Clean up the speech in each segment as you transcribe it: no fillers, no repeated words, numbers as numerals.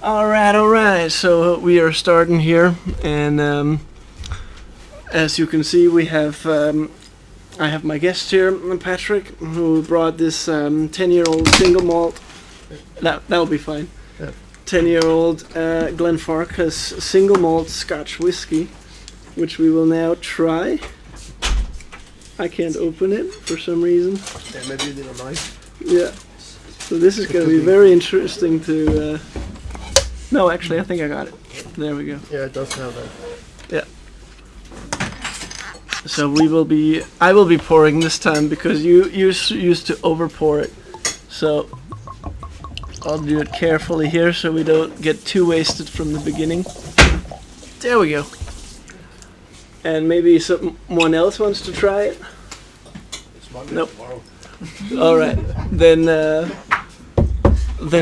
All right. So we are starting here, and as you can see, we have I have my guest here, Patrick, who brought this 10-year-old single malt. That'll be fine. Yeah. 10-year-old Glenfarclas single malt Scotch whiskey, which we will now try. I can't open it for some reason. Yeah, maybe you need a knife. Yeah. So this is going to be very interesting to. No, actually, I think I got it. There we go. Yeah, it does have that. Yeah. So I will be pouring this time because you used to over pour it. So I'll do it carefully here so we don't get too wasted from the beginning. There we go. And maybe someone else wants to try it? Nope. All right. Then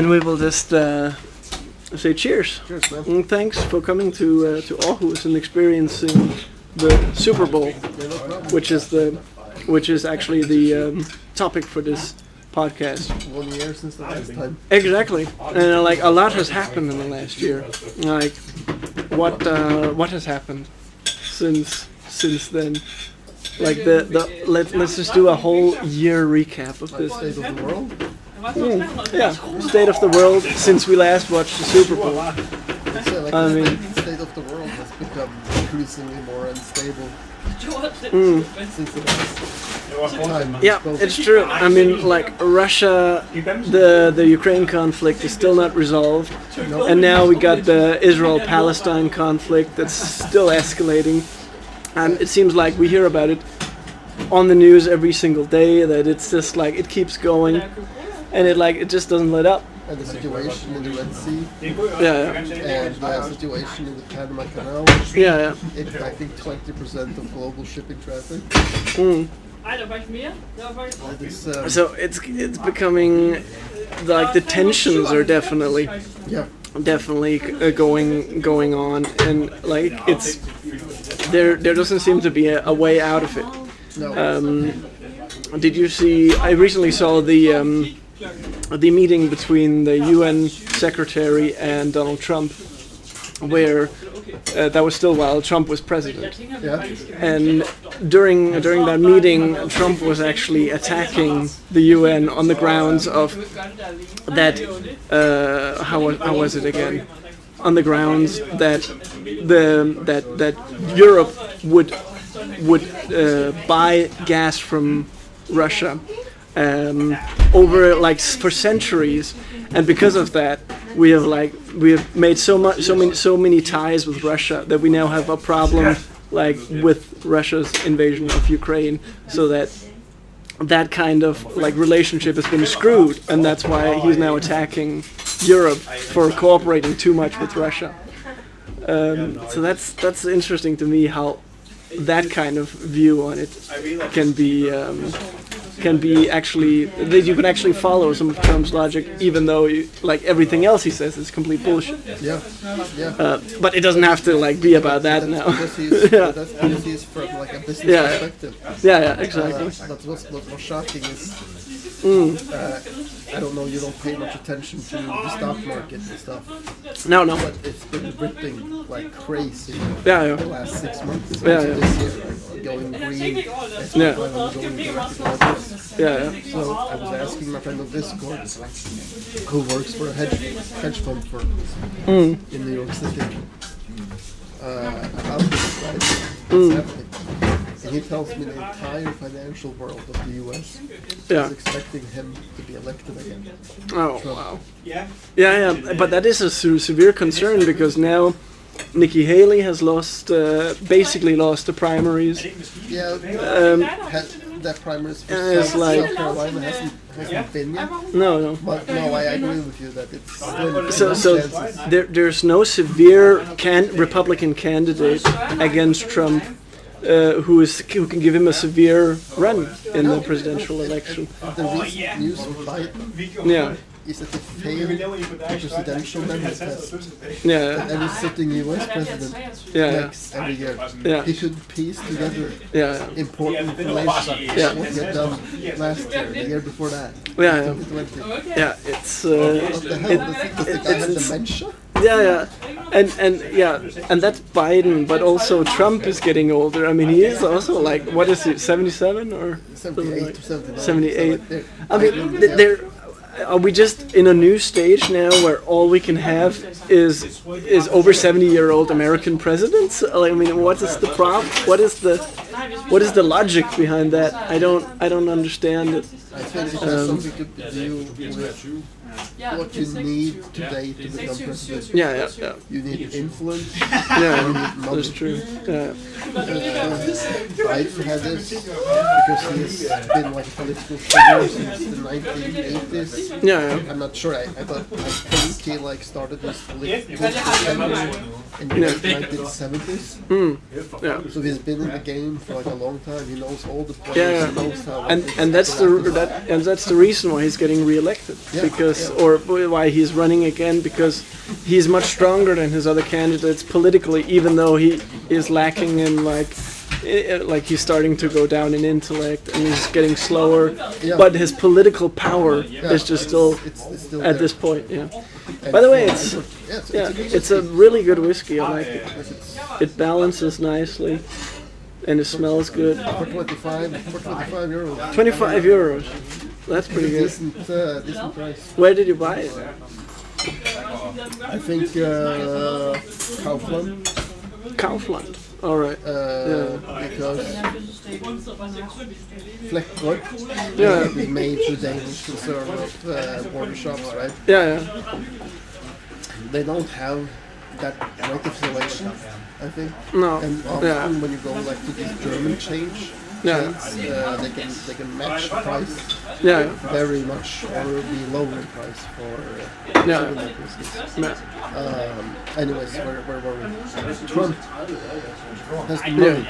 we will just say cheers. Cheers, man. And thanks for coming to Aarhus and experiencing the Super Bowl, which is actually the topic for this podcast. 1 year since the last time. Exactly, and like a lot has happened in the last year. Like, what has happened since then? Like let's just do a whole year recap of this. State of the world? Yeah, state of the world since we last watched the Super Bowl. The state of the world has become increasingly more unstable since the last time. Yeah, it's true. I mean, like Russia, the Ukraine conflict is still not resolved, and now we got the Israel-Palestine conflict that's still escalating, and it seems like we hear about it on the news every single day. That it's just like it keeps going, and it just doesn't let up. And the situation in the Red Sea. Yeah. And the situation in the Panama Canal. Yeah. It's, I think, 20% of global shipping traffic. So it's becoming like the tensions are definitely going on, and like it's there doesn't seem to be a way out of it. No. Did you see? I recently saw the meeting between the UN secretary and Donald Trump, where that was still while Trump was president. Yeah. And during that meeting, Trump was actually attacking the UN on the grounds of that. How was it again? On the grounds that that Europe would buy gas from Russia over like for centuries, and because of that we have made so many ties with Russia that we now have a problem like with Russia's invasion of Ukraine, so that kind of like relationship has been screwed, and that's why he's now attacking Europe for cooperating too much with Russia. So that's interesting to me how that kind of view on it can be actually that you can actually follow some of Trump's logic, even though like everything else he says is complete bullshit. Yeah. But it doesn't have to like be about that now. That's because he's from like a business perspective. Yeah, exactly. That's what's shocking is I don't know, you don't pay much attention to the stock market and stuff. No. But it's been ripping like crazy Yeah. the last 6 months. Yeah. This year, going green. Yeah. Going directly. Yeah. So I was asking my friend on Discord, who works for a hedge fund firm in New York City, about this, right? What's happening. And he tells me the entire financial world of the U.S. is expecting him to be elected again. Oh, Trump. wow. Yeah. But that is a severe concern because now Nikki Haley has basically lost the primaries. Yeah, that primaries for South Carolina hasn't been yet. No. But no, I agree with you that it's slim. So there's no severe Republican candidate against Trump who can give him a severe run in the presidential election. The recent news of Biden is that he failed the presidential memory test. Yeah. And he's sitting U.S. president next every year. Yeah. He could piece together important information. What he had done last year, the year before that. 2020. Yeah, it's what the hell? Does the guy have dementia? Yeah, and that's Biden, but also Trump is getting older. I mean, he is also like, what is he, 77 or 78 or 79. 78. So like I mean, they're are we just in a new stage now where all we can have is over 70-year-old American presidents? Like, I mean, what is the problem? What is the logic behind that? I don't understand it. I think it has something to do with what you need today to become president. Yeah. You need influence. Yeah, You need money. that's true. Yeah. Biden had this because he's been like a political figure since the 1980s. Yeah. I'm not sure. I think he like started his political career in the 1970s. Yeah. So he's been in the game for like a long time. He knows all the players. Yeah. He knows how. And that's the reason why he's getting reelected, because or why he's running again, because he's much stronger than his other candidates politically, even though he is lacking in like he's starting to go down in intellect and he's getting slower, but his political power is just still it's still at there. this point. Yeah. And By the way, it's it's a really good whiskey. I like it. It balances nicely, and it smells good. for 25 euros. 25 euros. That's pretty good. Decent price. Where did you buy it? I think Kaufland. Kaufland. All right. Because Fleckgård is made through Danish conservative border shops, right? Yeah. They don't have that great of selection, I think. No. And often when you go like to these German chains, they can match the price very much or be lower in price for secondary whiskies. Anyways, where were we? Trump has the money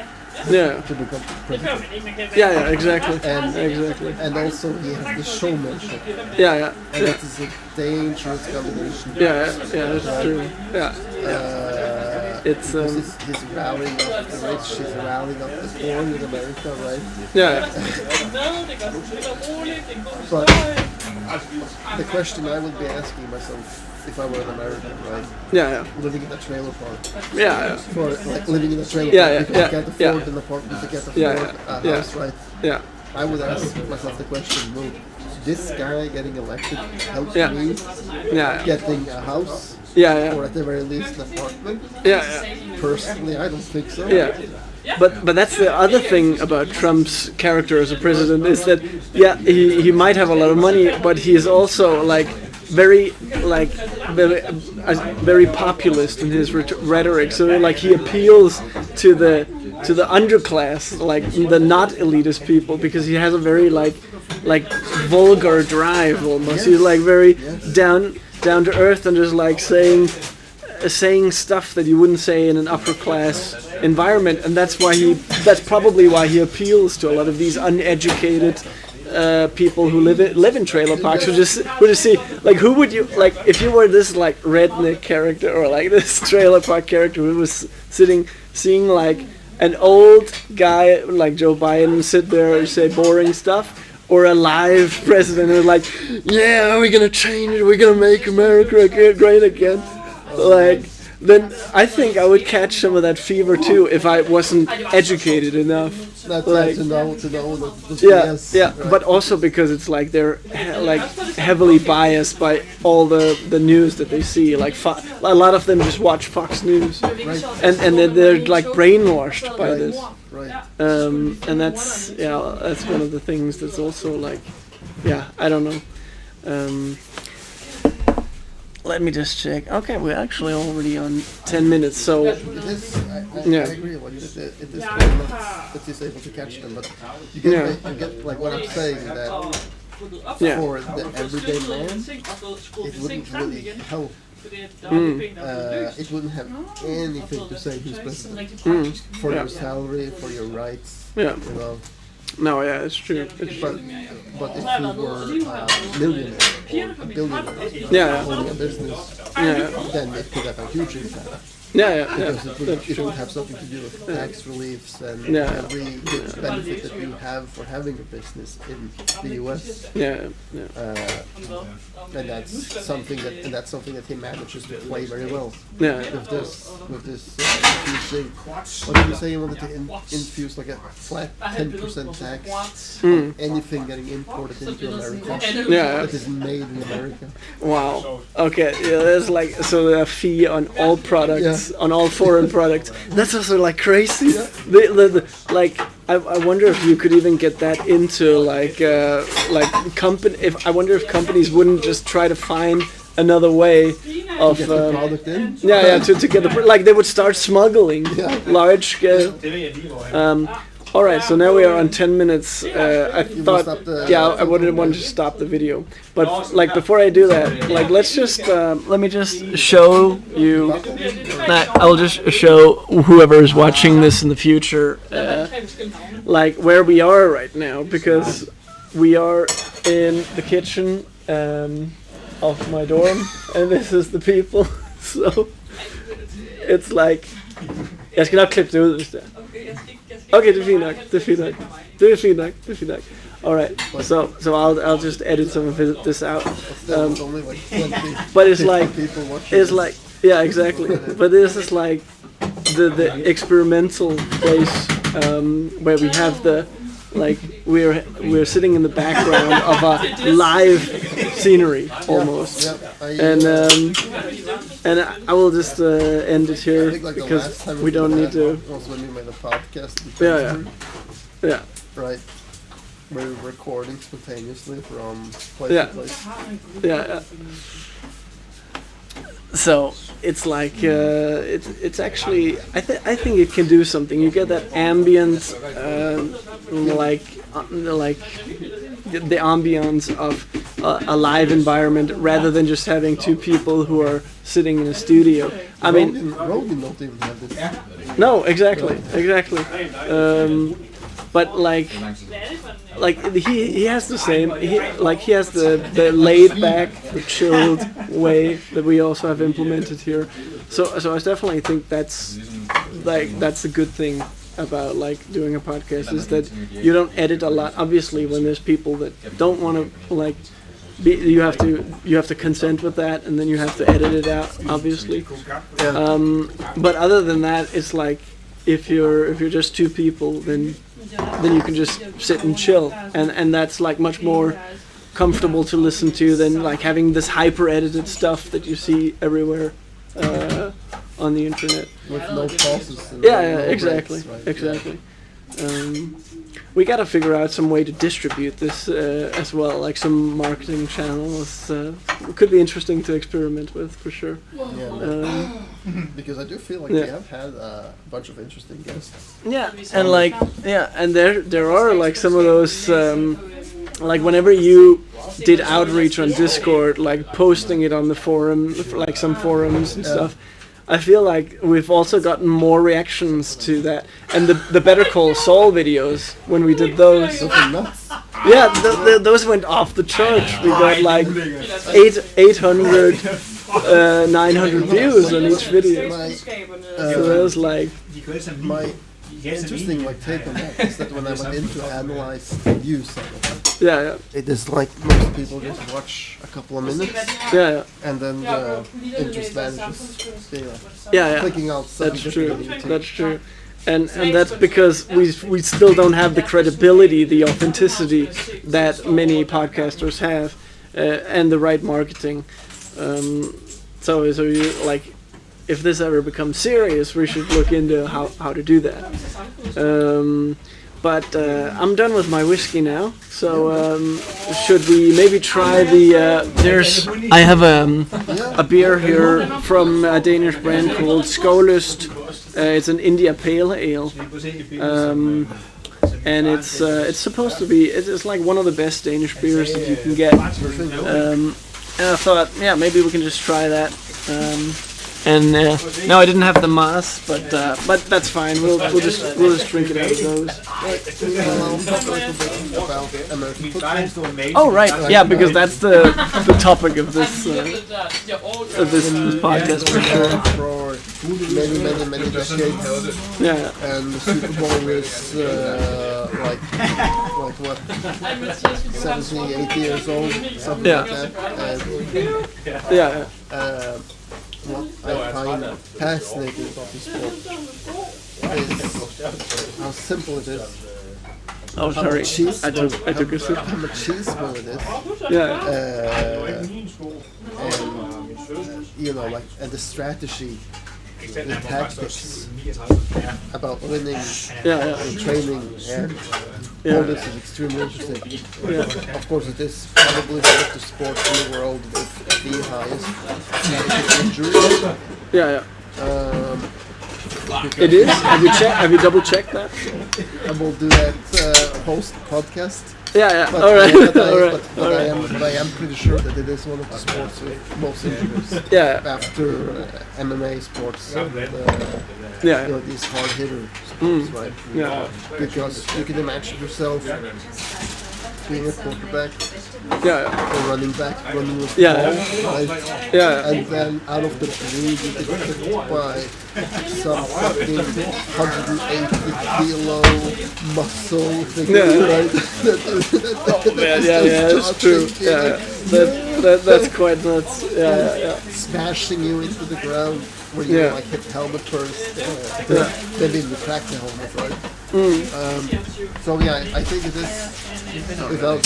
to become president. Yeah, exactly. And also he has the showmanship. Yeah. And that is a dangerous combination. Yeah, that's true. Yeah. It's he's rallying up the rich, he's rallying up the poor in America, right? Yeah. But the question I would be asking myself if I were an American, right? Yeah. Living in a trailer park. Yeah. For like living in a trailer park, because you can't afford an apartment, you can't afford a house, right? Yeah. I would ask myself the question, will this guy getting elected help me getting a house? Or at the very least an apartment? Personally, I don't think so. But that's the other thing about Trump's character as a president, is that he might have a lot of money, but he is also like very populist in his rhetoric. So like he appeals to the underclass, like the not elitist people, because he has a very like vulgar drive almost. He's like very down to earth and just like saying stuff that you wouldn't say in an upper class environment, and that's probably why he appeals to a lot of these uneducated people who live in trailer parks, who just see like, who would you like if you were this like redneck character or like this trailer park character who was seeing like an old guy like Joe Biden sit there and say boring stuff, or a live president who's like, yeah, we're gonna change it, we're gonna make America great again. Like, then I think I would catch some of that fever too if I wasn't educated enough. That's like, to know that but also because it's like they're heavily biased by all the news that they see. Like a lot of them just watch Fox News, and then they're like brainwashed by this. And that's one of the things that's also like, I don't know. Let me just check. Okay, we're actually already on 10 minutes, so... I agree with you. It is not that he's able to catch them, but you get like what I'm saying, that for the everyday man, it wouldn't really help. It wouldn't have anything to say who's president. For your salary, for your rights, you know. No, it's true. But if you were a millionaire or a billionaire owning a business, then it could have a huge impact. Because it would have something to do with tax reliefs and every huge benefit that you have for having a business in the US. And that's something that he manages to play very well. With this infusing, what did you say? You wanted to infuse like a flat 10% tax on anything getting imported into America. That is made in America. Wow. Okay. Yeah, there's like a fee on all products, on all foreign products. That's also like crazy. Like I wonder if you could even get that into like company. I wonder if companies wouldn't just try to find another way of get the product in. To get the like they would start smuggling large scale. All right, so now we are on 10 minutes. I thought, I wouldn't want to stop the video, but like before I do that, like let me just show you. I'll just show whoever is watching this in the future, like where we are right now, because we are in the kitchen of my dorm, and this is the people. So it's like, jeg skal nok klippe det ud, hvis det er. Okay, det er fint nok. All right, so I'll just edit some of this out. But it's like, yeah, exactly. But this is like the experimental place where we have the like we're sitting in the background of a live scenery almost, and I will just end it here because we don't need to. Also, when we made a podcast. Yeah. Right. We're recording spontaneously from place to place. Yeah. So it's like it's actually I think it can do something. You get that ambient like the ambience of a live environment rather than just having two people who are sitting in a studio. I mean, Rogan don't even have this. No, exactly. But like he has the same. He has the laid back, the chilled way that we also have implemented here. So I definitely think that's a good thing about like doing a podcast is that you don't edit a lot. Obviously, when there's people that don't want to like. You have to consent with that, and then you have to edit it out, obviously. But other than that, it's like if you're just two people, then you can just sit and chill, and that's like much more comfortable to listen to than like having this hyper edited stuff that you see everywhere on the internet. With no pauses. Exactly. We gotta figure out some way to distribute this as well, like some marketing channels. It could be interesting to experiment with, for sure. Because I do feel like we have had a bunch of interesting guests. And there are like some of those, like whenever you did outreach on Discord, like posting it on the forum, like some forums and stuff. I feel like we've also gotten more reactions to that, and the Better Call Saul videos when we did those. Those went off the charts. We got like 800, 900 views on each video. So that was like my interesting take on that is that when I went in to analyze the views of it, it is like most people just watch a couple of minutes, and then the interest vanishes. Clicking out. That's true. And that's because we still don't have the credibility, the authenticity that many podcasters have, and the right marketing. So you like. If this ever becomes serious, we should look into how to do that. But I'm done with my whiskey now. So should we maybe try the? I have a beer here from a Danish brand called Skålyst. It's an India Pale Ale, and it's supposed to be. It's like one of the best Danish beers that you can get. And I thought, maybe we can just try that. And no, I didn't have the mass, but that's fine. We'll just drink it out of those. I'll talk a little bit about American football. Oh right, yeah, because that's the topic of this podcast for sure. For many decades. Yeah. And the Super Bowl is like what, 70, 80 years old, something like that. And, what I find fascinating about this sport is how simple it is. Oh, sorry. I took a sip. How much cheeseful it is. Yeah. And and the strategy, the tactics about winning and training, and all this is extremely interesting. Yeah. Of course, it is probably one of the sports in the world with the highest injuries. Yeah. It is. Have you double checked that? I will do that post podcast. Yeah. But, All right. But I am pretty sure that it is one of the sports with most injuries. Yeah. After MMA sports, and, these hard hitter sports, right? Yeah. Because you can imagine yourself being a quarterback, or running back, running with the ball, right? Yeah. And then out of the blue, you get hit by some fucking 180 kilo muscle thing, right? That's true. Yeah, that's quite nuts. Yeah. Smashing you into the ground where you like hit helmet first, then you crack the helmet, right? So I think it is, without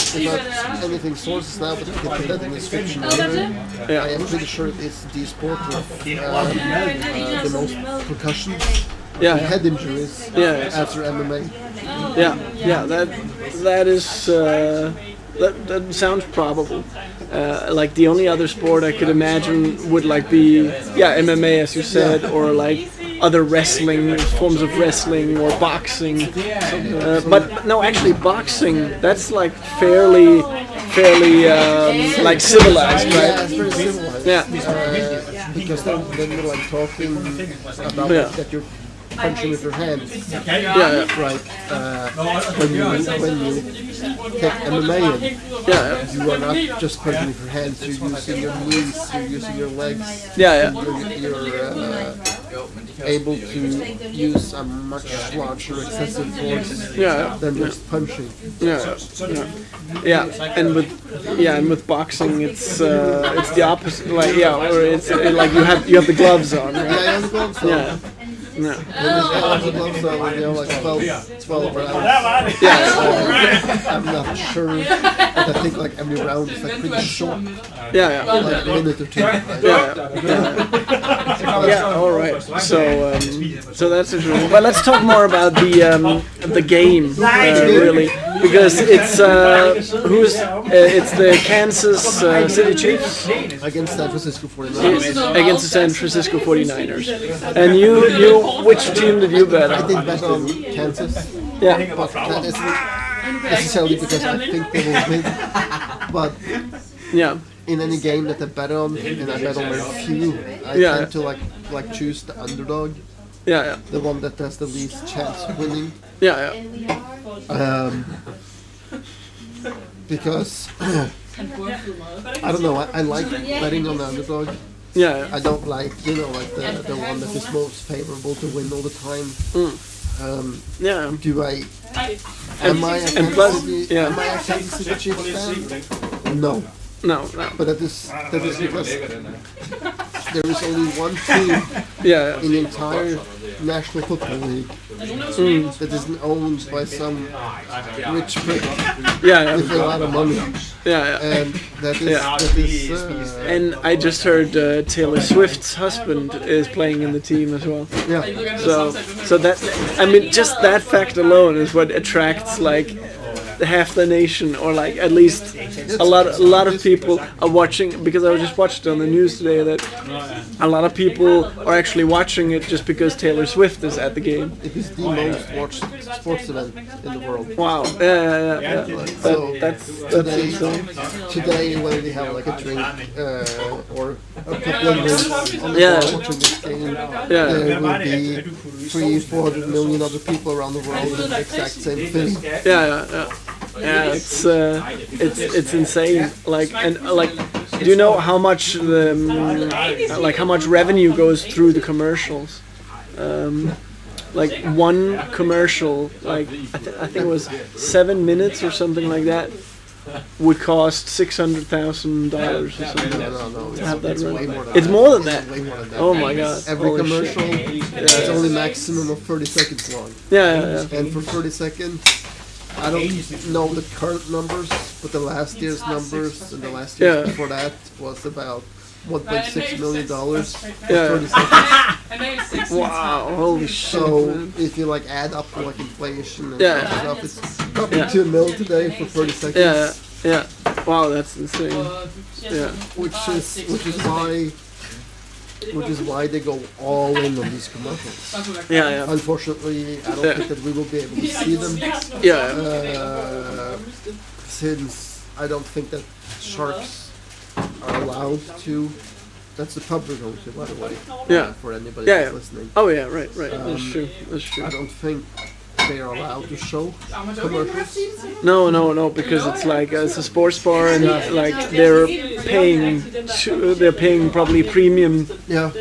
anything sources now, but we can put that in the description later. I am pretty sure it is the sport with the most concussions, head injuries after MMA. Yeah. That is that sounds probable. Like the only other sport I could imagine would like be MMA, as you said, or like other wrestling forms of wrestling or boxing. But no, actually boxing, that's like fairly like civilized, right? Yeah, it's very civilized. Yeah. Because then you're like talking about that you're punching with your hands. Right. When you take MMA in, you are not just punching with your hands. You're using your knees. You're using your legs. Yeah. You're able to use a much larger excessive force than just punching. And with boxing it's the opposite. Like or it's like you have the gloves on. Right? Yeah, the gloves on. No. The gloves on, like 12 rounds. I'm not sure, but I think like every round is like pretty short. Like a minute or two. All right. So that's interesting. But let's talk more about the game, really, because it's it's the Kansas City Chiefs against San Francisco 49ers. Against the San Francisco 49ers. And you which team did you bet on? I did bet on Kansas. Yeah. But that isn't necessarily because I think they will win. But in any game that I bet on, and I bet on very few, I tend to like choose the underdog. The one that has the least chance of winning. Because I don't know, I like betting on the underdog. I don't like, the one that is most favorable to win all the time. Am I a Kansas City Chiefs fan? No. But that is because there is only one team in the entire National Football League that isn't owned by some rich prick with a lot of money. And that is and I just heard Taylor Swift's husband is playing in the team as well. So that, I mean, just that fact alone is what attracts like half the nation, or like at least a lot of people are watching, because I just watched on the news today that a lot of people are actually watching it just because Taylor Swift is at the game. It is the most watched sports event in the world. Wow. Yeah. So That's insane. today when we have like a drink or a couple of drinks on the Yeah. bar watching this game, Yeah. there will be 300-400 million other people around the world doing the exact same thing. Yeah, it's insane. Like, and like, do you know how much how much revenue goes through the commercials? Like one commercial, like I think it was 7 minutes or something like that, would cost $600,000 or something. No. To have that It's run. way more than It's that. more than that. Way more than that. Oh my god. Every Holy commercial shit. is only maximum of 30 seconds long. Yeah. And for 30 seconds, I don't know the current numbers, but the last year's numbers and the last year's before that was about $1.6 million for 30 seconds. Wow, holy shit. So Man. if you like add up to like inflation and Yeah. stuff, it's probably 2 mil today for 30 seconds. Yeah. Wow, that's insane. Yeah. Which is why they go all in on these commercials. Yeah. Unfortunately, I don't think that we will be able to see them. Yeah. Since I don't think that sharks are allowed to. That's the public ownership, by the way. Yeah. For anybody Yeah. that's listening. Oh yeah, right. That's true. I don't think they are allowed to show commercials. No, because it's like it's a sports bar, and like they're paying probably premium Yeah.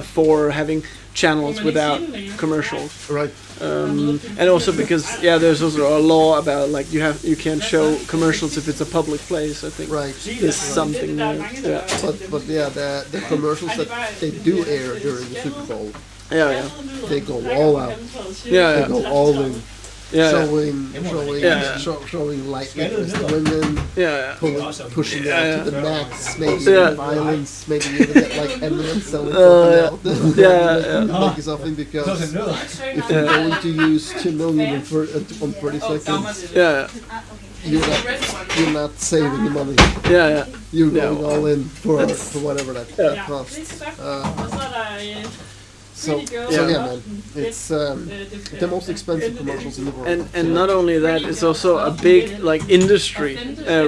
for having channels without commercials. Right. And also because there's also a law about like you can't show commercials if it's a public place. I think Right. there's something there. Yeah. But the commercials that they do air during the Super Bowl, Yeah. they go all out. Yeah. They go all in. Yeah. Showing lightweight women, Yeah. pushing it out to the max, maybe Yeah. violence, maybe even get like Eminem selling something out. Making something, because if you're going to use 2 million on 30 seconds, Yeah. you're not saving the money. Yeah. You're going all in for whatever that costs. So man, it's the most expensive commercials in the world. And not only that, it's also a big like industry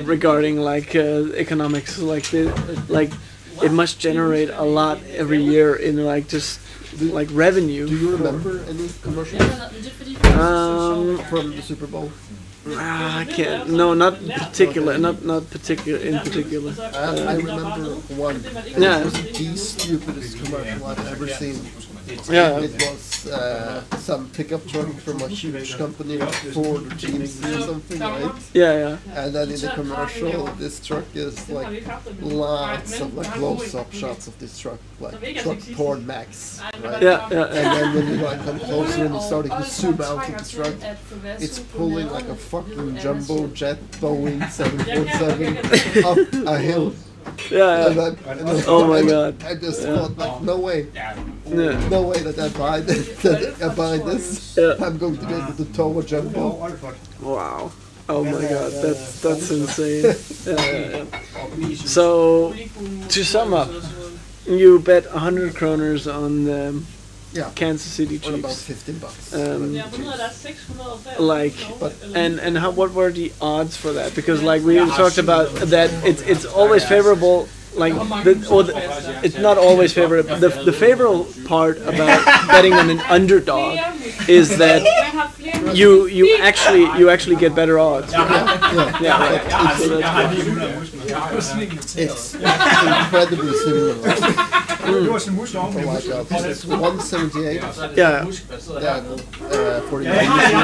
regarding like economics. Like it must generate a lot every year in like just like revenue. Do you remember any commercials from the Super Bowl? I can't. No, not particular. Not particular. In particular. I remember one. Yeah. It was the stupidest commercial I've ever seen. Yeah. It was some pickup truck from a huge company, like Ford or GMC or something, right? Yeah. And then in the commercial, this truck is like lots of like close-up shots of this truck, like truck porn max, right? Yeah. And then when you like come closer and you're starting to zoom out of the truck, it's pulling like a fucking jumbo jet Boeing 747 up a hill. Yeah. And Oh my god. I just thought, like, no way that I buy this. Yeah. I'm going to be able to tow a jumbo. Wow. Oh my god. That's insane. Yeah. So to sum up, you bet 100 kroners on the Kansas City Or about Chiefs. $15. Like, and what were the odds for that? Because like we talked about that, it's always favorable. Like it's not always favorable. The favorable part about betting on an underdog is that you actually get better odds. Yeah. It's incredibly similar. It's 178. Yeah. For the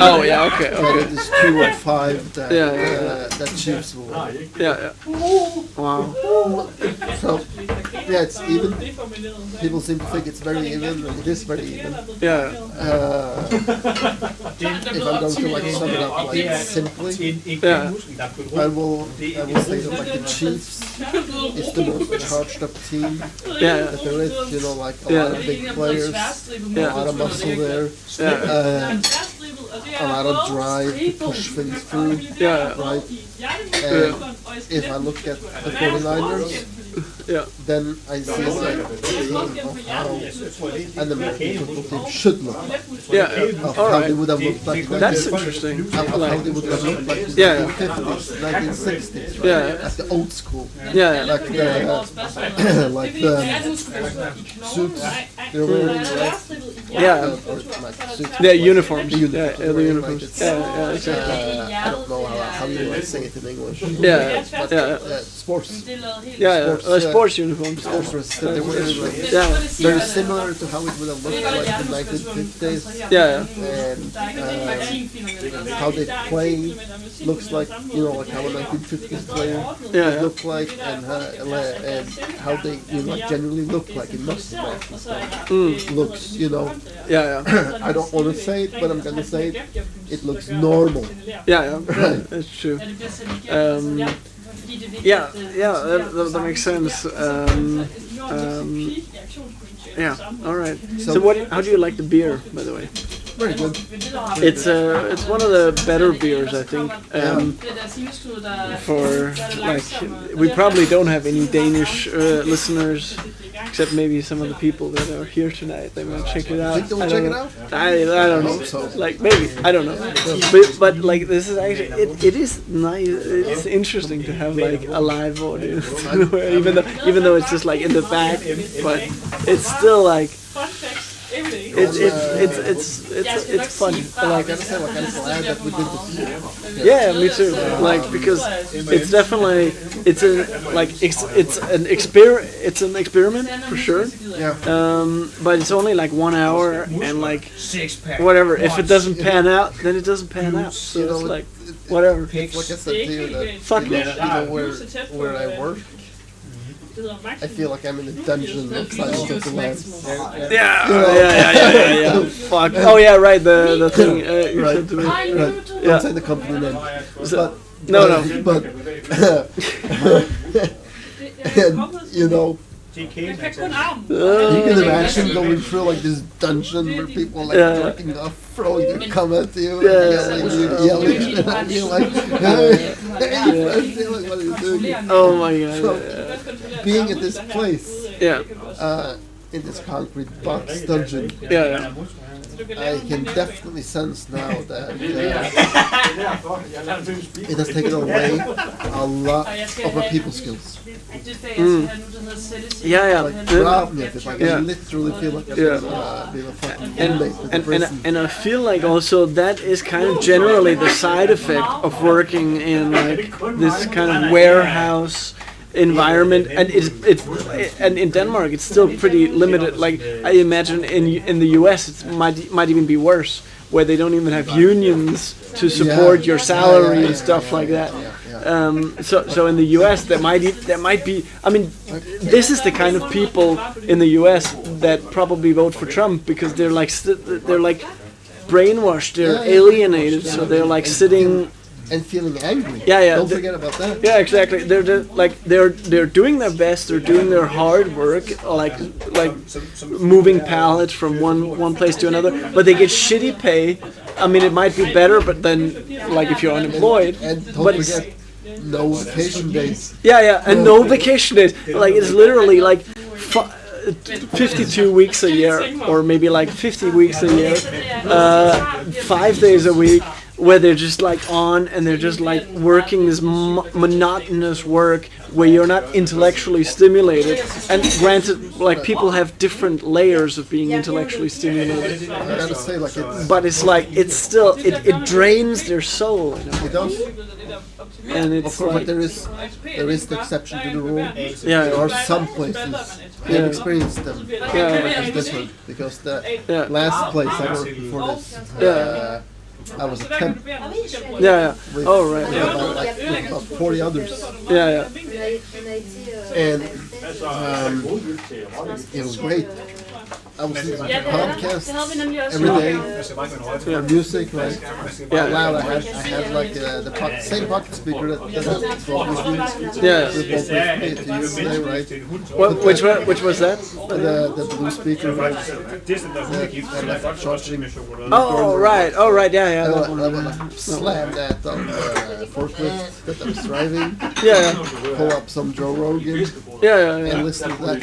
Oh yeah. Okay. and it is 2 or 5 that that Chiefs will win. Yeah. Wow. So it's even. People seem to think it's very even, and it is very even. Yeah. If I'm going to like sum it up like simply, Yeah. I will say that like the Chiefs is the most charged up team Yeah. that there is. You know, like a lot of big players, a lot of muscle there. a lot of drive to push things through, Yeah. right? And if I look at the 49ers, Yeah. then I see like a team of how an American football team should look, Yeah. of All how they right. would have looked like in That's the interesting. how they would have looked like in the Yeah. 1950s, 1960s, right? Yeah. Like the old school, Yeah. like the like the suits they're wearing, right? Yeah. Or like suits. Yeah. Uniforms. The Yeah. uniforms, The right? uniforms. Like it's, Yeah. Exactly. I don't know how you would say it in English. Yeah. Yeah. Sports. Yeah. Sports uniforms. Sports dress that they wear like Yeah. very similar to how it would have looked like in the 1950s, Yeah. and how they play looks like, you know, like how a 1950s player Yeah. would look like, and how they, you know, like generally look like in most matches. Looks, you know, Yeah. Yeah. I don't want to say it, but I'm gonna say it. It looks normal. Yeah. Yeah. That's true. Yeah. Yeah. That makes sense. Yeah. All right. So what? How do you like the beer, by the way? Very good. It's one of the better beers, I think. For like, we probably don't have any Danish listeners, except maybe some of the people that are here tonight. They might check it out. Think they'll I check don't it know. out? I don't know. hope so. Like maybe I don't know. But like this is actually it is nice. It's interesting to have like a live audience, even though it's just like in the back, but it's still like. It's fun. I gotta say, like, I'm glad that we did this. Yeah, me too. Like because it's definitely it's an experiment for sure. Yeah. But it's only like 1 hour and like whatever. If it doesn't pan out, then it doesn't pan out. So it's like whatever. Like I said to you, that Fuck you it. know where I work, I feel like I'm in a dungeon of Silence of the Lambs. Yeah. Fuck. Oh yeah, right. The thing. You Right. said to me. Right. Yeah. Don't say the company name. No. But and, you know, you can imagine going through like this dungeon where people are like jerking off, throwing their cum at you, yelling, and you're like, hey, what are you doing? Oh my god. So, being at this place, Yeah. in this concrete box dungeon, Yeah. I can definitely sense now that it has taken away a lot of our people skills. Yeah. Like, robbed me of it. Like, I literally feel like I've been a fucking inmate in the prison. And I feel like also that is kind of generally the side effect of working in like this kind of warehouse environment, and and in Denmark it's still pretty limited. Like I imagine in the US it might even be worse, where they don't even have unions to support your salary and stuff like that. So in the US there might be. I mean, this is the kind of people in the US that probably vote for Trump because they're like brainwashed, they're alienated, so they're like sitting. And feeling angry. Yeah. Don't forget about that. Yeah, exactly. They're doing their best. They're doing their hard work, like moving pallets from one place to another. But they get shitty pay. I mean, it might be better, but then like if you're unemployed. And don't forget, no vacation days. Yeah, and no vacation days. Like it's literally like 52 weeks a year, or maybe like 50 weeks a year, 5 days a week. Where they're just like on and they're just like working this monotonous work where you're not intellectually stimulated. And granted, like people have different layers of being intellectually stimulated. I gotta say, like, But it's like it's still it drains their soul. You know? It does. And it's Of course, like, but there is the exception to the rule. Yeah. There are some places we have experienced them. It's different because the last place I worked before this. I was a temp. Yeah. Oh right. With about 40 others. Yeah. And it was great. I was listening to podcasts every day, music, right? Yeah. Wow, I had like the same pocket speaker that brought me Yeah. to use today, right? Which was that? The blue speaker, right? The left charging. Oh right, yeah. I would like slam that on the forklift that I was driving. Yeah. Pull up some Joe Rogan Yeah. and listen to that.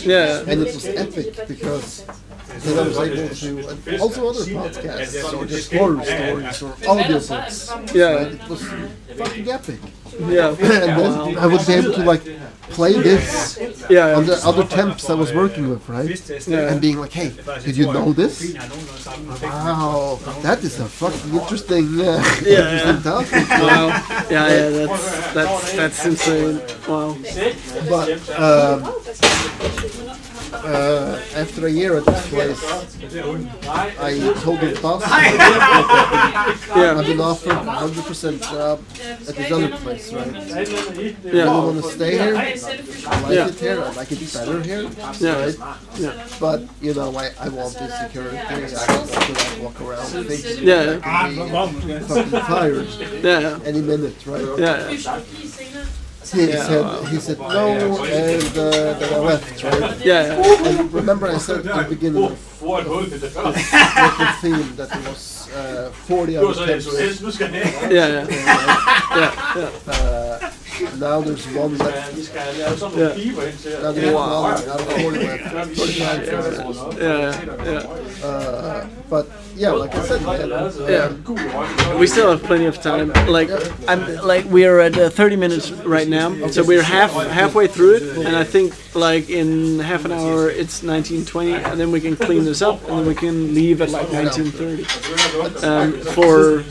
Yeah. And it was epic because then I was able to, and also other podcasts or just horror stories or audiobooks. Yeah. Right? It was fucking epic. Yeah. And then I would be able to like play this Yeah. on the other temps I was working with, right? Yeah. And being like, hey, did you know this? Wow, that is a fucking interesting, interesting topic. Wow. Yeah. That's insane. Wow. But after a year at this place, I told the boss I've been offered 100% job at this other place, right? I want to stay here. I like it here. I like it better here. Right? Yeah. But you know, I want this security. I don't want to like walk around thinking Yeah. I could be fucking fired Yeah. any minute, right? Yeah. He said no, and then I left, right? Yeah. And remember I said at the beginning of this theme that there was 40 other temps. Yeah. Now there's one left. Now there's one out of 40 left. 39. Yeah. But yeah, like I said, man, Yeah. We still have plenty of time. We are at 30 minutes right now, so we're halfway through it, and I think like in half an hour it's 19:20, and then we can clean this up, and then we can leave at like 19:30. For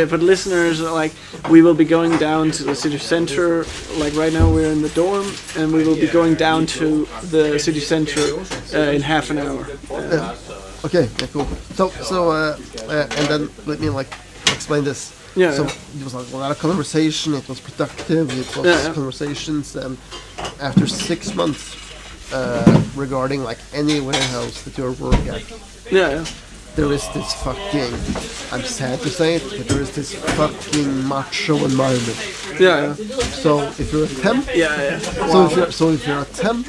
the listeners, like we will be going down to the city center. Like right now we're in the dorm, and we will be going down to the city center in half an hour. Okay, yeah, cool. So and then let me like explain this. Yeah. So it was like a lot of conversation. It was productive. It was conversations, and after 6 months, regarding like any warehouse that you're working at, there is this fucking, I'm sad to say it, but there is this fucking macho environment. Yeah. So if you're a temp, so if you're a temp,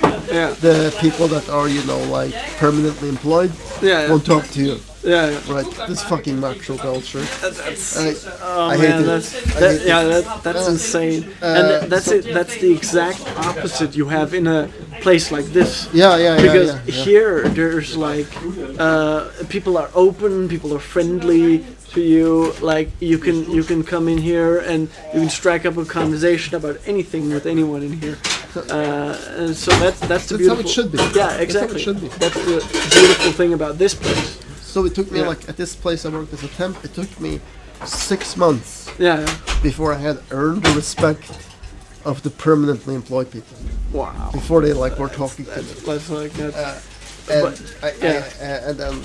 the people that are like permanently employed won't talk to you. Yeah. Right. This fucking macho culture. I hate it. That's insane. And that's the exact opposite you have in a place like this. Because here there's like people are open, people are friendly to you. Like you can come in here and you can strike up a conversation about anything with anyone in here. And so that's the beautiful. How it should be. Yeah, exactly. That's how it should be. That's the beautiful thing about this place. So it took me like at this place I worked as a temp. It took me 6 months. Before I had earned the respect of the permanently employed people. Wow. Before they like were talking to me. That's like that. And then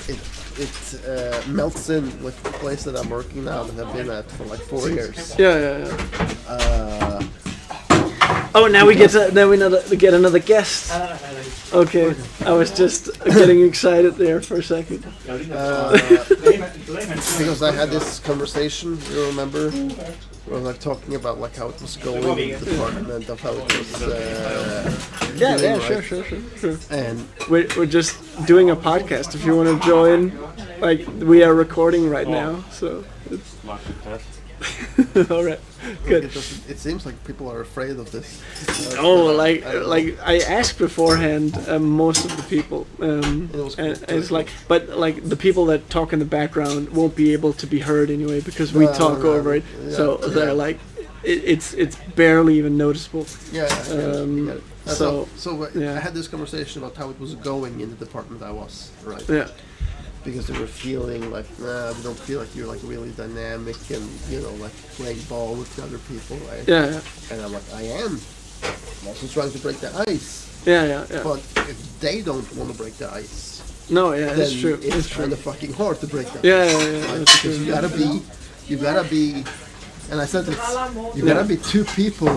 it melts in with the place that I'm working now that I've been at for like 4 years. Oh, now we get another guest. Okay, I was just getting excited there for a second. Because I had this conversation, you remember? We were like talking about like how it was going in the department, of how it was. Sure. And we're just doing a podcast. If you want to join, like we are recording right now, so. All right, good. It seems like people are afraid of this. I asked beforehand most of the people, and it's like, but like the people that talk in the background won't be able to be heard anyway because we talk over it. So they're like, it's barely even noticeable. I had this conversation about how it was going in the department I was, right? Yeah. Because they were feeling like, we don't feel like you're like really dynamic and like playing ball with the other people, right? Yeah. And I'm like, I am. I'm also trying to break the ice. Yeah. But if they don't want to break the ice, then it's true. It's kind of fucking hard to break the ice. Yeah. Right? Because you gotta be And I said, you gotta be two people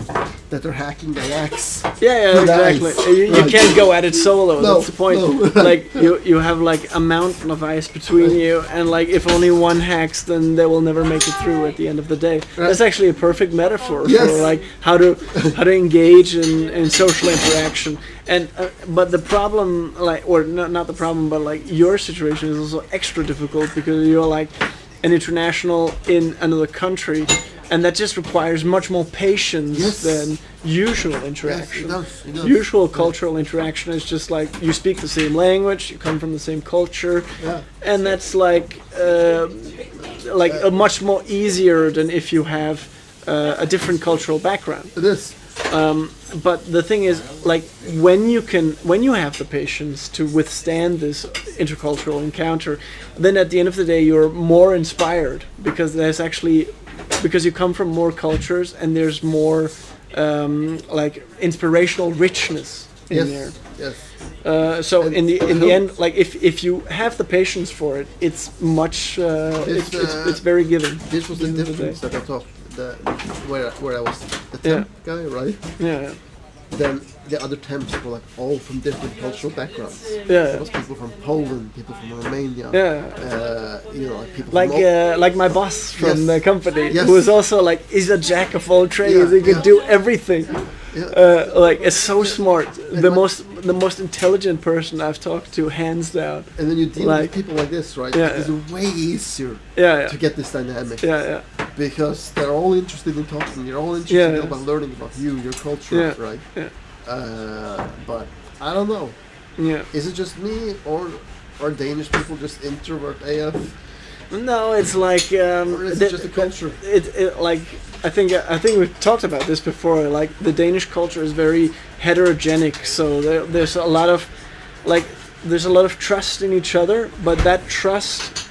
that are hacking the axe. Yeah, exactly. You can't go at it solo. No, that's the point. no. Like you have like a mountain of ice between you, and like if only one hacks, then they will never make it through at the end of the day. That's actually a perfect metaphor for like how to engage in social interaction. And but the problem, like, or not the problem, but like your situation is also extra difficult because you're like an international in another country, and that just requires much more patience than usual interaction. Yes, it does. Usual cultural interaction is just like you speak the same language, you come from the same culture, and that's like much more easier than if you have a different cultural background. It is. But the thing is, like, when you have the patience to withstand this intercultural encounter, then at the end of the day you're more inspired because you come from more cultures and there's more like inspirational richness in there. Yes. So in the end, like if you have the patience for it, it's much it's very giving. This was the difference that I thought. Where I was the temp guy, right? Yeah. Then the other temps were like all from different cultural backgrounds. Yeah. There was people from Poland, people from Romania. Yeah. Like people like my boss from the company, who is also like is a jack of all trades. He could do everything. Yeah. Like it's so smart. The most intelligent person I've talked to, hands down. And then you deal with people like this, right? Yeah. It's way easier to get this dynamic. Yeah. Because they're all interested in talking. You're all interested about learning about you, your culture, right? Yeah. But I don't know. Yeah. Is it just me, or are Danish people just introvert AF? No, it's like or is it just a culture? It like I think we've talked about this before. Like the Danish culture is very heterogenic, so there's a lot of trust in each other, but that trust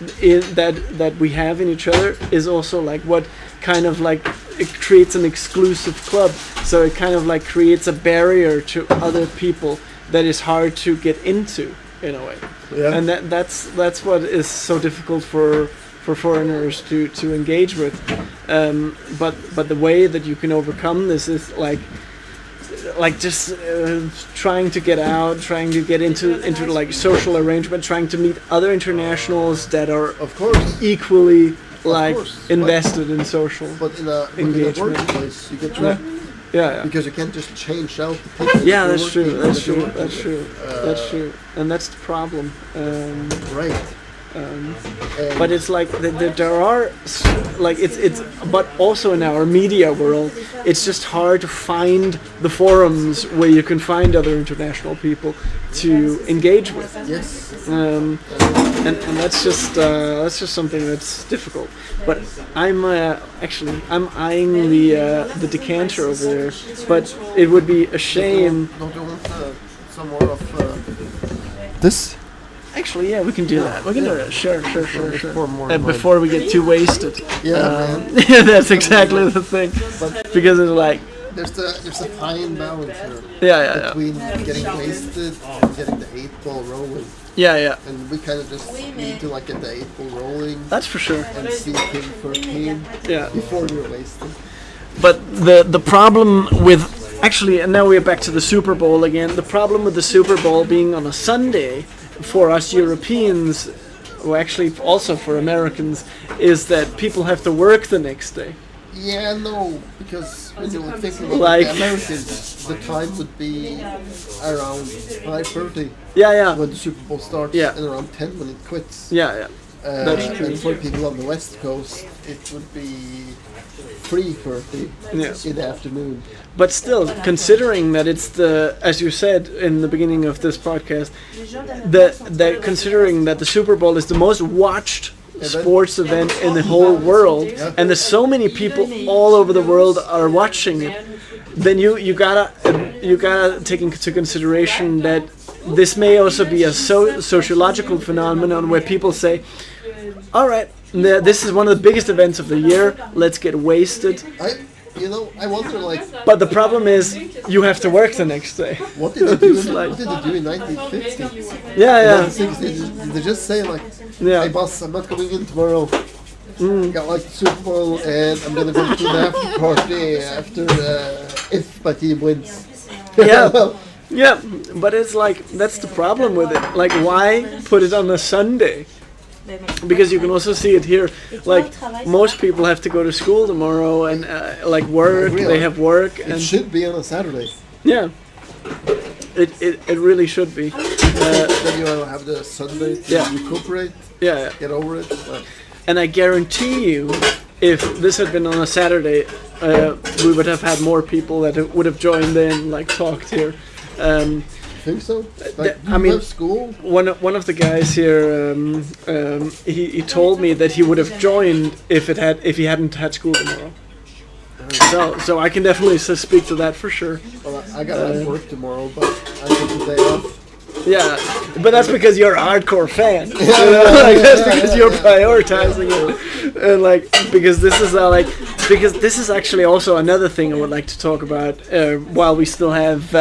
that we have in each other is also like what kind of like it creates an exclusive club. So it kind of like creates a barrier to other people that is hard to get into in a way. Yeah. And that's what is so difficult for foreigners to engage with. But the way that you can overcome this is like just trying to get out, trying to get into like social arrangement, trying to meet other internationals that are of course equally invested in social In engagement. a workplace, you get to because you can't just change out the people. Yeah, that's true. That's true. And that's the problem. Right. But it's like there are like it's but also in our media world it's just hard to find the forums where you can find other international people to engage with. Yes. And that's just something that's difficult. But I'm eyeing the decanter over there. But it would be a shame. Don't you want some more of this? Actually, yeah, we can do that. We can do that. Sure. Before we get too wasted. Yeah, that's exactly the thing. Because it's like there's a fine balance here. Between getting wasted and getting the 8-ball rolling. Yeah. And we kind of just need to like get the 8-ball rolling. That's for sure. And see King 13 before you're wasted. But the problem with and now we're back to the Super Bowl again. The problem with the Super Bowl being on a Sunday for us Europeans, or actually also for Americans, is that people have to work the next day. Yeah, no, because when you were thinking about the Americans, the time would be around 5:30. Yeah. When the Super Bowl starts, and around 10 when it quits. Yeah. That's true. And for people on the West Coast, it would be 3:30 in the afternoon. But still, considering that it's as you said in the beginning of this podcast, considering that the Super Bowl is the most watched sports event in the whole world, and there's so many people all over the world are watching it, then you gotta take into consideration that this may also be a sociological phenomenon where people say, all right, this is one of the biggest events of the year, let's get wasted. I wonder, like... But the problem is, you have to work the next day. What did they do in 1950? Yeah. Did they just say, like, hey boss, I'm not coming in tomorrow. Got like the Super Bowl, and I'm gonna go to the after party after if my team wins. Yeah. Yeah, but it's like, that's the problem with it. Like, why put it on a Sunday? Because you can also see it here. Like, most people have to go to school tomorrow and like work. They have work. It and should be on a Saturday. Yeah, it really should be. Then you have the Sunday to recuperate. Yeah. Get over it. And I guarantee you, if this had been on a Saturday, we would have had more people that would have joined in, like talked here. Think so? Like, I mean, school. One of the guys here, he told me that he would have joined if he hadn't had school tomorrow. So I can definitely speak to that for sure. Well, I got work tomorrow, but I took the day off. Yeah, but that's because you're a hardcore fan. Like, that's because you're prioritizing it, and like because this is actually also another thing I would like to talk about while we still have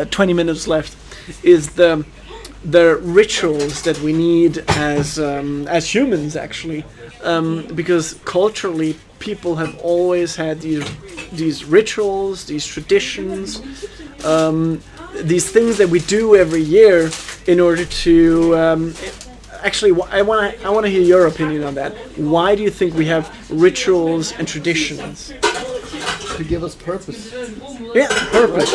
20 minutes left, is the rituals that we need as humans actually, because culturally people have always had these rituals, these traditions. These things that we do every year in order to actually, I want to hear your opinion on that. Why do you think we have rituals and traditions? To give us purpose. Yeah, purpose.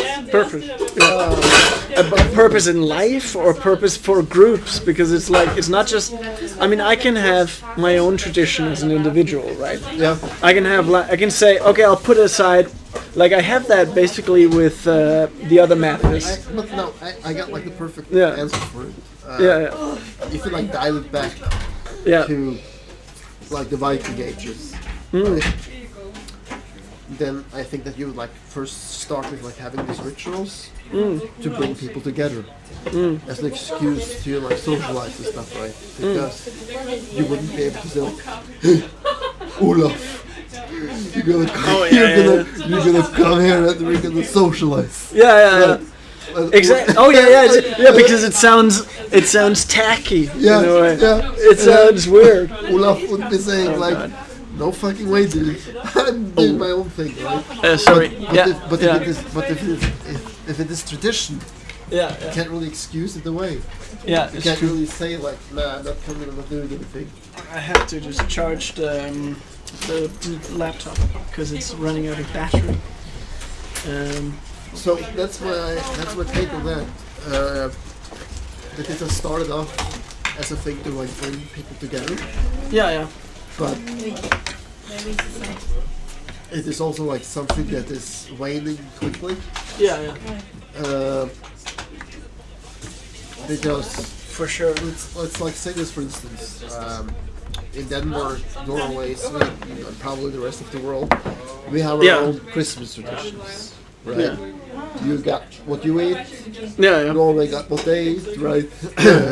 But purpose in life or purpose for groups? Because it's like, it's not just, I mean, I can have my own tradition as an individual, right? Yeah. I can say, okay, I'll put it aside. Like, I have that basically with the other Mathis. But no, I got like the perfect answer for it. If you like dial it back to like the Viking Ages, right? Then I think that you would like first start with like having these rituals to bring people together as an excuse to like socialize and stuff, right? Because you wouldn't be able to say, hey, Olaf, you're gonna come here and we're gonna socialize. Yeah. Exactly. Oh yeah. Because it sounds tacky. Yeah, in a way. Yeah. It sounds weird. Olaf would be saying like, no fucking way, dude. I'm doing my own thing, right? Sorry. But if it is tradition, you can't really excuse it away. Yeah, you can't really say like, nah, I'm not coming, I'm not doing anything. I have to just charge the laptop because it's running out of battery. So that's my take on that. That it has started off as a thing to like bring people together. Yeah. But it is also like something that is waning quickly. Yeah. Because for sure, let's like say this for instance. In Denmark, Norway, Sweden, and probably the rest of the world, we have our own Christmas traditions, right? Yeah. You got what you eat. Norway got what they eat, right?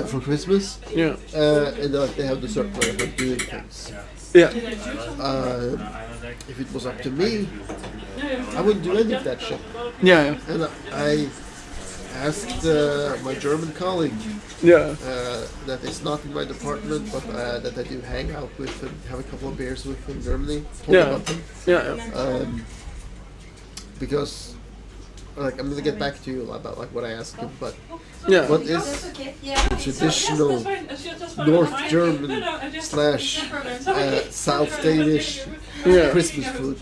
For Christmas. Yeah. And they have the certain way of doing things. Yeah. If it was up to me, I wouldn't do any of that shit. Yeah. And I asked my German colleague that is not in my department, but that I do hang out with and have a couple of beers with in Germany. About them. Because like I'm gonna get back to you about like what I asked him, but what is the traditional North German / South Danish Christmas food?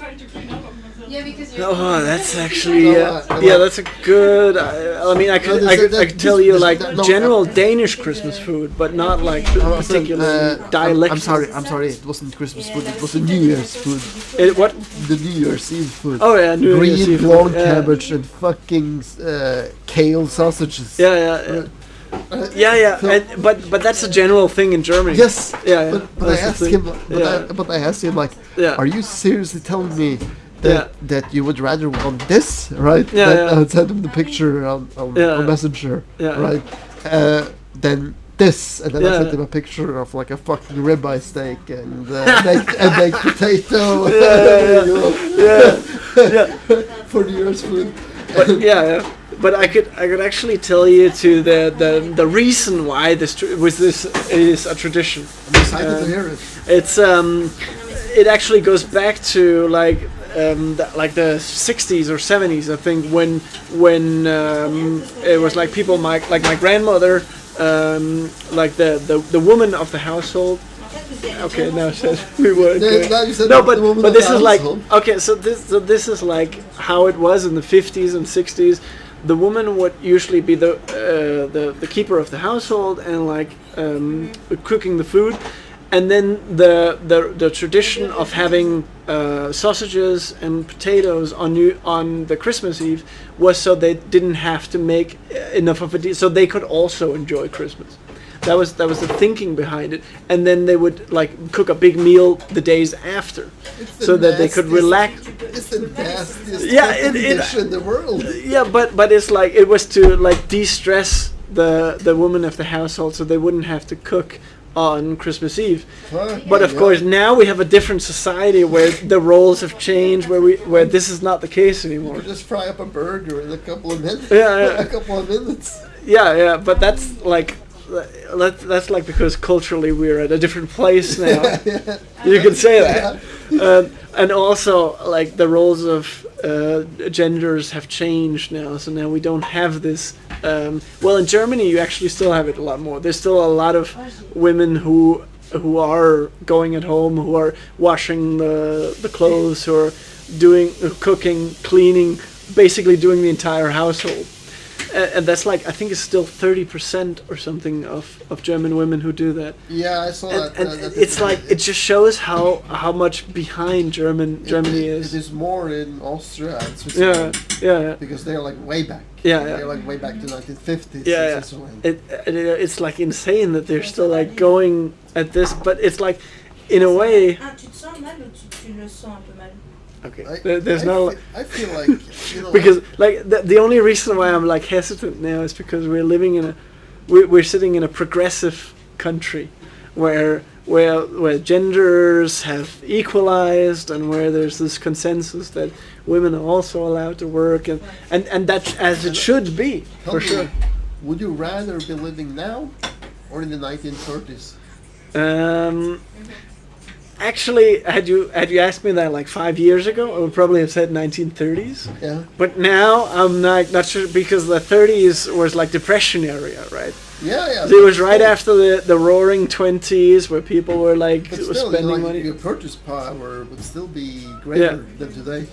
Oh, that's actually that's a good. I mean, I could tell you like general Danish Christmas food, but not like particular dialect. I'm sorry. It wasn't Christmas food. It was a New Year's food. What? The New Year's Eve food. Oh yeah, New Year's Eve. Green blonde cabbage and fucking kale sausages. Yeah. But that's a general thing in Germany. Yes. Yeah. But I asked him. But I asked him like, are you seriously telling me that you would rather want this, right? I sent him the picture on Messenger, right? Then this, and then I sent him a picture of like a fucking ribeye steak and baked potato. For New Year's food. But but I could actually tell you to the reason why this is a tradition. I'm excited to hear it. it actually goes back to like the 60s or 70s, I think, when it was like people like my grandmother, like the woman of the household. Okay, no, we weren't good. No, but this is like okay. So this is like how it was in the 50s and 60s. The woman would usually be the keeper of the household and like cooking the food, and then the tradition of having sausages and potatoes on the Christmas Eve was so they didn't have to make enough of it, so they could also enjoy Christmas. That was the thinking behind it, and then they would like cook a big meal the days after, so that they could relax. It's the nastiest dish in the world. Yeah, but it's like it was to like de-stress the woman of the household, so they wouldn't have to cook on Christmas Eve. But of course now we have a different society where the roles have changed, where this is not the case anymore. You just fry up a burger in a couple of minutes. Yeah. A couple of minutes. Yeah, but that's like because culturally we're at a different place now. You can say that. And also like the roles of genders have changed now, so now we don't have this. Well, in Germany you actually still have it a lot more. There's still a lot of women who are going at home, who are washing the clothes, who are doing cooking, cleaning, basically doing the entire household. And that's like, I think it's still 30% or something of German women who do that. Yeah, I saw that. And it's like, it just shows how much behind Germany is. It is more in Austria and Switzerland. Yeah. Because they're like way back. Yeah. They're like way back to 1950s. Yeah. It's like insane that they're still like going at this, but it's like, in a way. Okay. I feel like because like the only reason why I'm like hesitant now is because we're sitting in a progressive country where genders have equalized and where there's this consensus that women are also allowed to work and that as it should be for sure. Would you rather be living now or in the 1930s? Actually, had you asked me that like 5 years ago, I would probably have said 1930s. Yeah. But now I'm not sure, because the 30s was like Depression era, right? Yeah. So it was right after the Roaring 20s, where people were like spending money. Your purchase power would still be greater than today.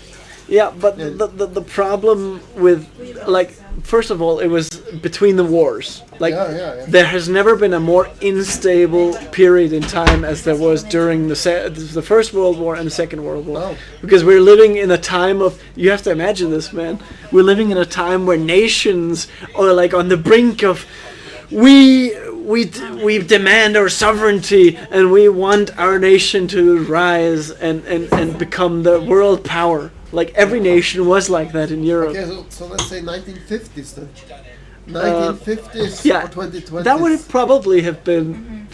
Yeah, but the problem with, like, first of all, it was between the wars. Like, there has never been a more unstable period in time as there was during the First World War and the Second World War. Oh. Because we're living in a time of, you have to imagine this, man. We're living in a time where nations are like on the brink of, we demand our sovereignty and we want our nation to rise and become the world power. Like every nation was like that in Europe. Okay, so let's say 1950s then. 1950s or 2020s. That would probably have been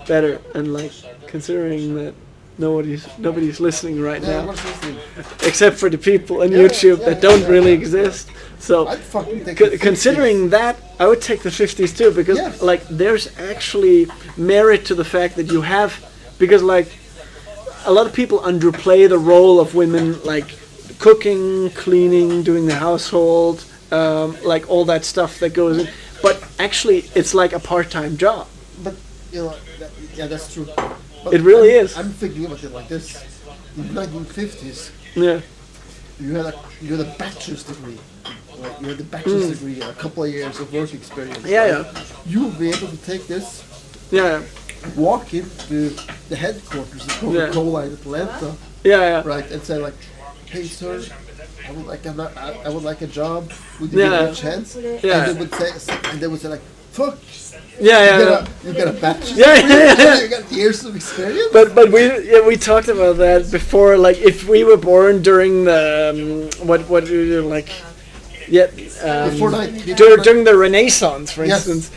better, and like considering that nobody's listening right now, listening? except for the people on YouTube that don't really exist. So I'd fucking take considering that, I would take the 50s too, because like there's actually merit to the fact that you have, because like a lot of people underplay the role of women, like cooking, cleaning, doing the household, like all that stuff that goes in. But actually, it's like a part-time job. But that's true. But it really is. I'm thinking about it like this: in the 1950s, you had a bachelor's degree. Like you had the bachelor's degree and a couple of years of work experience. You would be able to take this. Walk into the headquarters of Coca-Cola in Atlanta, right, and say like, "Hey, sir, I would like a job. Would you give me a chance?" And they would say like, "Fuck." You got a bachelor's. You got years of experience. But we talked about that before. Like if we were born during the what do you like? During the Renaissance, for instance,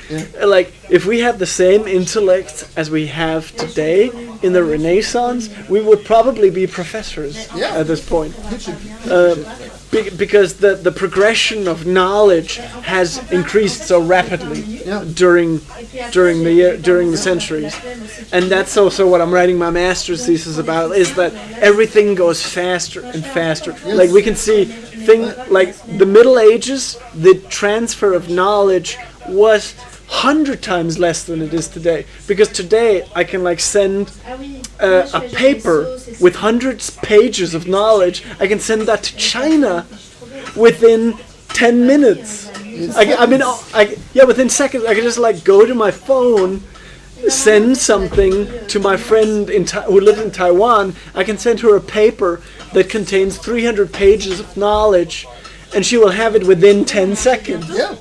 like if we had the same intellect as we have today, in the Renaissance, we would probably be professors at this point. Because the progression of knowledge has increased so rapidly during the centuries, and that's also what I'm writing my master's thesis about. Is that everything goes faster and faster. Like we can see like the Middle Ages, the transfer of knowledge was 100 times less than it is today, because today I can like send a paper with hundreds pages of knowledge. I can send that to China within 10 minutes. Within seconds. I can just like go to my phone, send something to my friend who lives in Taiwan. I can send her a paper that contains 300 pages of knowledge, and she will have it within 10 seconds. Yeah.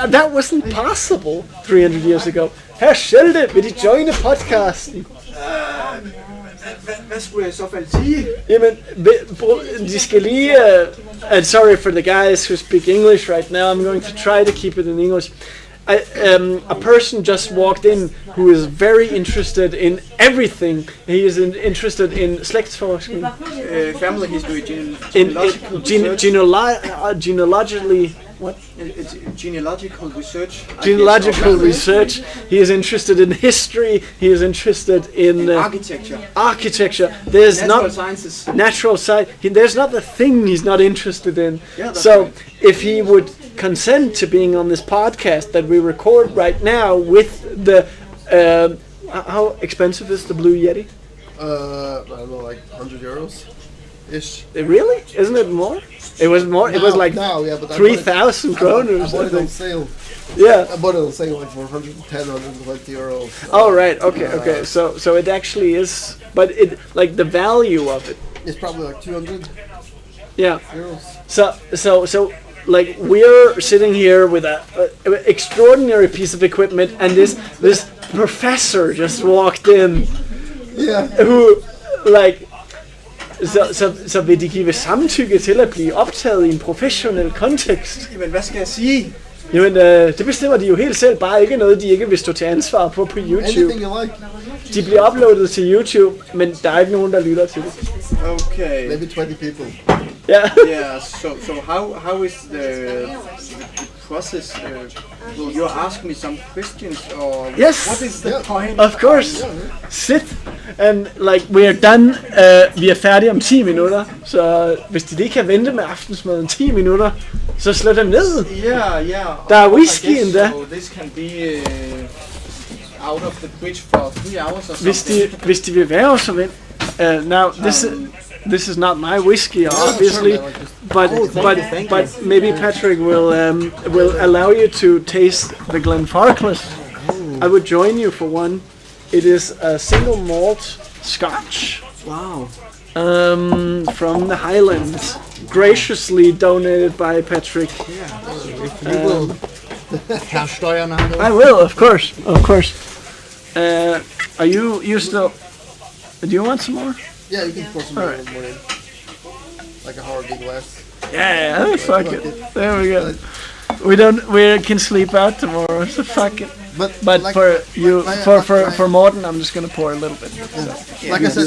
That wasn't possible 300 years ago. Herr Schelde, vil I joine podcasten? Hvad skulle jeg så fald sige? Jamen, de skal lige... and sorry for the guys who speak English right now. I'm going to try to keep it in English. A person just walked in who is very interested in everything. He is interested in slægtsforskning. Family history, genealogically... What? It's genealogical research. Genealogical research. He is interested in history. He is interested in architecture. Architecture. There's natural not sciences. Natural science. There's not a thing he's not interested in. Yeah, so right. if he would consent to being on this podcast that we record right now with the how expensive is the Blue Yeti? I don't know, like €100 ish. Really? Isn't it more? It was more. It was like 3,000 kroners. I bought it on sale. Yeah. I bought it on sale like for 110, 120 euros. Oh right. Okay. So it actually is, but it like the value of it. It's probably like 200. Yeah. Euros. So like we're sitting here with a extraordinary piece of equipment, and this professor just walked in. Yeah. Who like. Så vil de give samtykke til at blive optaget i en professionel kontekst? Jamen, hvad skal jeg sige? Jamen, det bestemmer de jo helt selv, bare ikke noget, de ikke vil stå til ansvar på YouTube. Anything you like. De bliver uploadet til YouTube, men der er ikke nogen, der lytter til det. Okay. Maybe 20 people. Yeah. Yeah. So how is the process? Will you ask me some questions, or Yes. what is the point? Of course. Sit. And like we are done. Vi er færdige om 10 minutter. Så hvis de lige kan vente med aftensmaden 10 minutter, så slå dem ned. Yeah. Der er whisky endda. So this can be out of the fridge for 3 hours or something. Hvis de vil være så ven. Now this is not my whiskey, obviously, but maybe Patrick will allow you to taste the Glenfarclas. I would join you for one. It is a single malt Scotch. Wow. From the Highlands, graciously donated by Patrick. If you will. I will, of course. Are you still? Do you want some more? Yeah, you can pour some more in. Like a hard big glass. Yeah, fuck it. There we go. We can sleep out tomorrow, so fuck it. But like, for you, for Morten, I'm just gonna pour a little bit. Yeah. Like I said,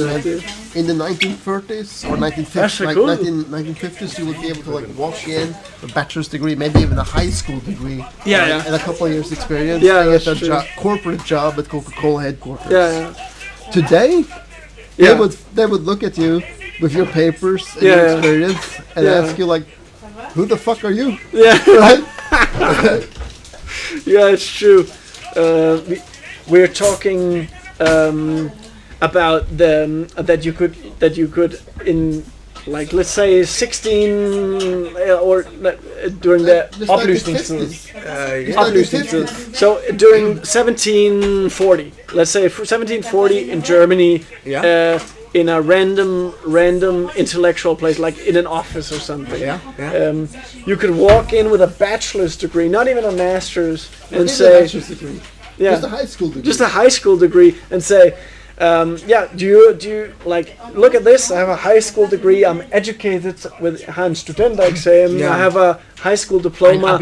in the 1930s or 1950s, you would be able to like walk in a bachelor's degree, maybe even a high school degree, and a couple of years experience, and get a corporate job at Coca-Cola headquarters. Yeah. Today, they would look at you with your papers and your experience and ask you like, who the fuck are you? Yeah. Right? Yeah, it's true. We're talking about that you could in like let's say 16 or during the oplysningstid. So during 1740, let's say 1740 in Germany, in a random intellectual place, like in an office or something. You could walk in with a bachelor's degree, not even a master's, and say, just a high school degree. Just a high school degree, and say, Do you like look at this? I have a high school degree. I'm educated with Hans Studentereksamen. I have a high school diploma.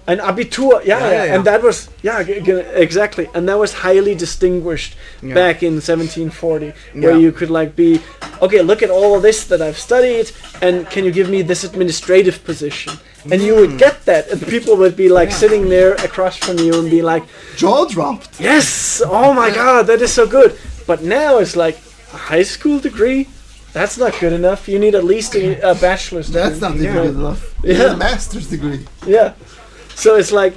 An Abitur. Yeah. And that was exactly. And that was highly distinguished back in 1740, where you could like be okay. Look at all of this that I've studied, and can you give me this administrative position? And you would get that, and people would be like sitting there across from you and be like, jaw dropped. Yes! Oh my God, that is so good. But now it's like a high school degree. That's not good enough. You need at least a bachelor's degree. That's not even good enough. You need a master's degree. Yeah. So it's like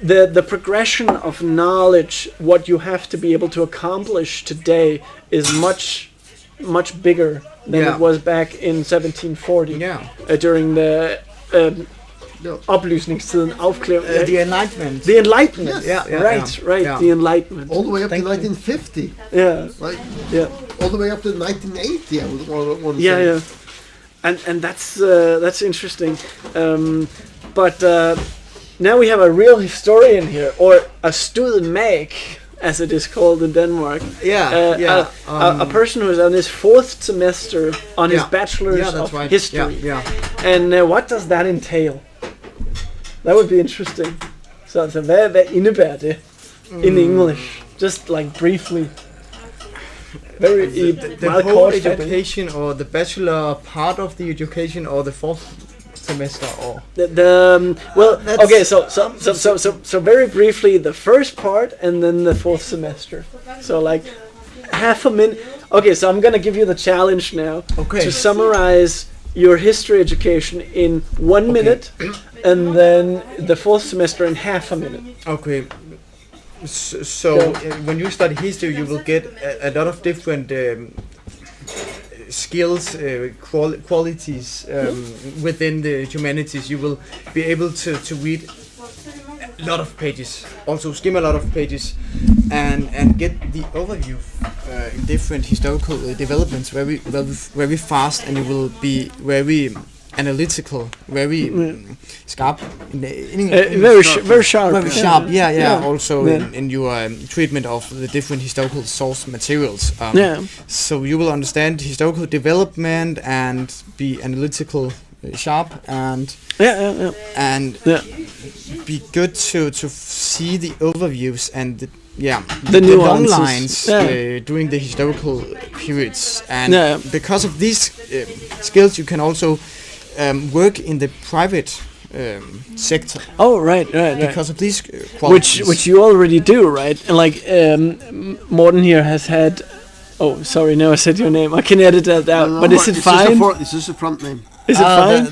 the progression of knowledge, what you have to be able to accomplish today, is much bigger than it was back in 1740. During the oplysningstiden, the Enlightenment. The Enlightenment. Yes. Right. The Enlightenment. All the way up to 1950. Yeah. Like, yeah. All the way up to 1980. I would want to say. Yeah. And that's interesting. But now we have a real historian here, or a studemag, as it is called in Denmark. A person who is on his 4th semester on his bachelor's of history. And what does that entail? That would be interesting. So hvad indebærer det in English? Just like briefly. Very the whole education, or the bachelor part of the education, or the 4th semester, or so very briefly, the first part and then the 4th semester. So like half a minute. Okay, so I'm gonna give you the challenge now to summarize your history education in 1 minute, and then the 4th semester in half a minute. Okay. So when you study history, you will get a lot of different skills, qualities within the humanities. You will be able to read a lot of pages, also skim a lot of pages, and get the overview in different historical developments very fast, and you will be very analytical, very sharp. Very sharp. Very sharp. Yeah. Also in your treatment of the different historical source materials. So you will understand historical development and be analytical, sharp, and be good to see the overviews and the long lines during the historical periods. And because of these skills, you can also work in the private sector. Oh, right. Because of these qualities. Which you already do, right? And like Morten here has had. Oh, sorry, no, I said your name. I can edit that out. But is it fine? It's just a front name. Is it fine?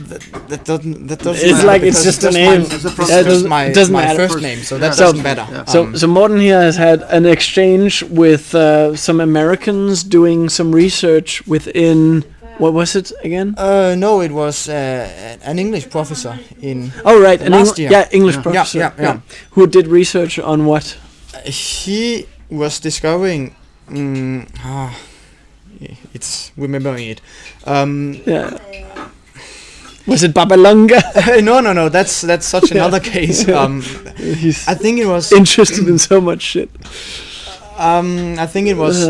That doesn't. It's like it's just a name. It doesn't matter. First name, so that doesn't matter. So Morten here has had an exchange with some Americans doing some research within. What was it again? No, it was an English professor in. Oh right, last year. Yeah, English professor. Yeah. Who did research on what? He was discovering. It's remembering it. Was it Babalonga? No. That's such another case. He's I think it was interested in so much shit. I think it was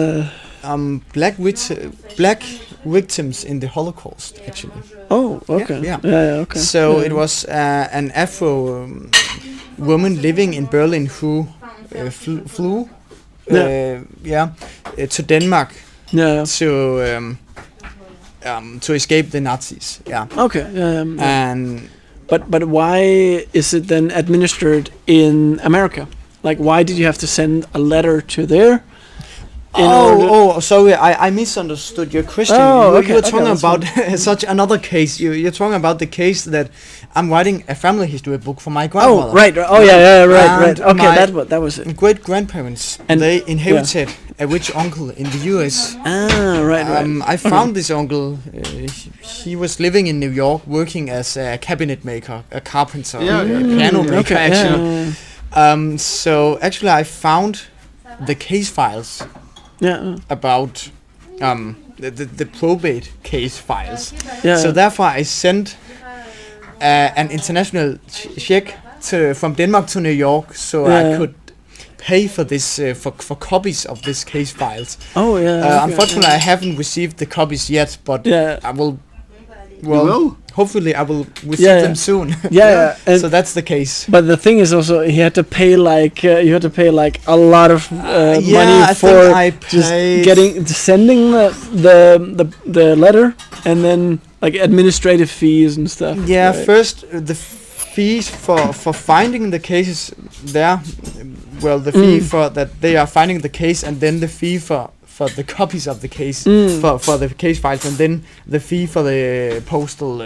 black victims in the Holocaust, actually. Oh, okay. Yeah. Okay. So it was an Afro woman living in Berlin who flew to Denmark to escape the Nazis. Yeah. Okay. And but why is it then administered in America? Like, why did you have to send a letter to there? Sorry, I misunderstood your question. You were talking about such another case. You're talking about the case that I'm writing a family history book for my grandmother. Oh, right. Oh, right. Okay, that was it. Great grandparents, and they inherited a rich uncle in the U.S. Right. I found this uncle. He was living in New York, working as a cabinet maker, a carpenter, a piano maker. Actually, so actually, I found the case files. About the probate case files. So therefore I sent an international check from Denmark to New York, so I could pay for this for copies of this case files. Oh yeah. Unfortunately, I haven't received the copies yet, but I will. Well, You will? hopefully I will receive them soon. Yeah. So that's the case. But the thing is also he had to pay like a lot of money I for think I just paid- sending the letter and then like administrative fees and stuff. Yeah, right? first the fees for finding the cases there. Well, the fee for that they are finding the case, and then the fee for the copies of the case for the case files, and then the fee for the postal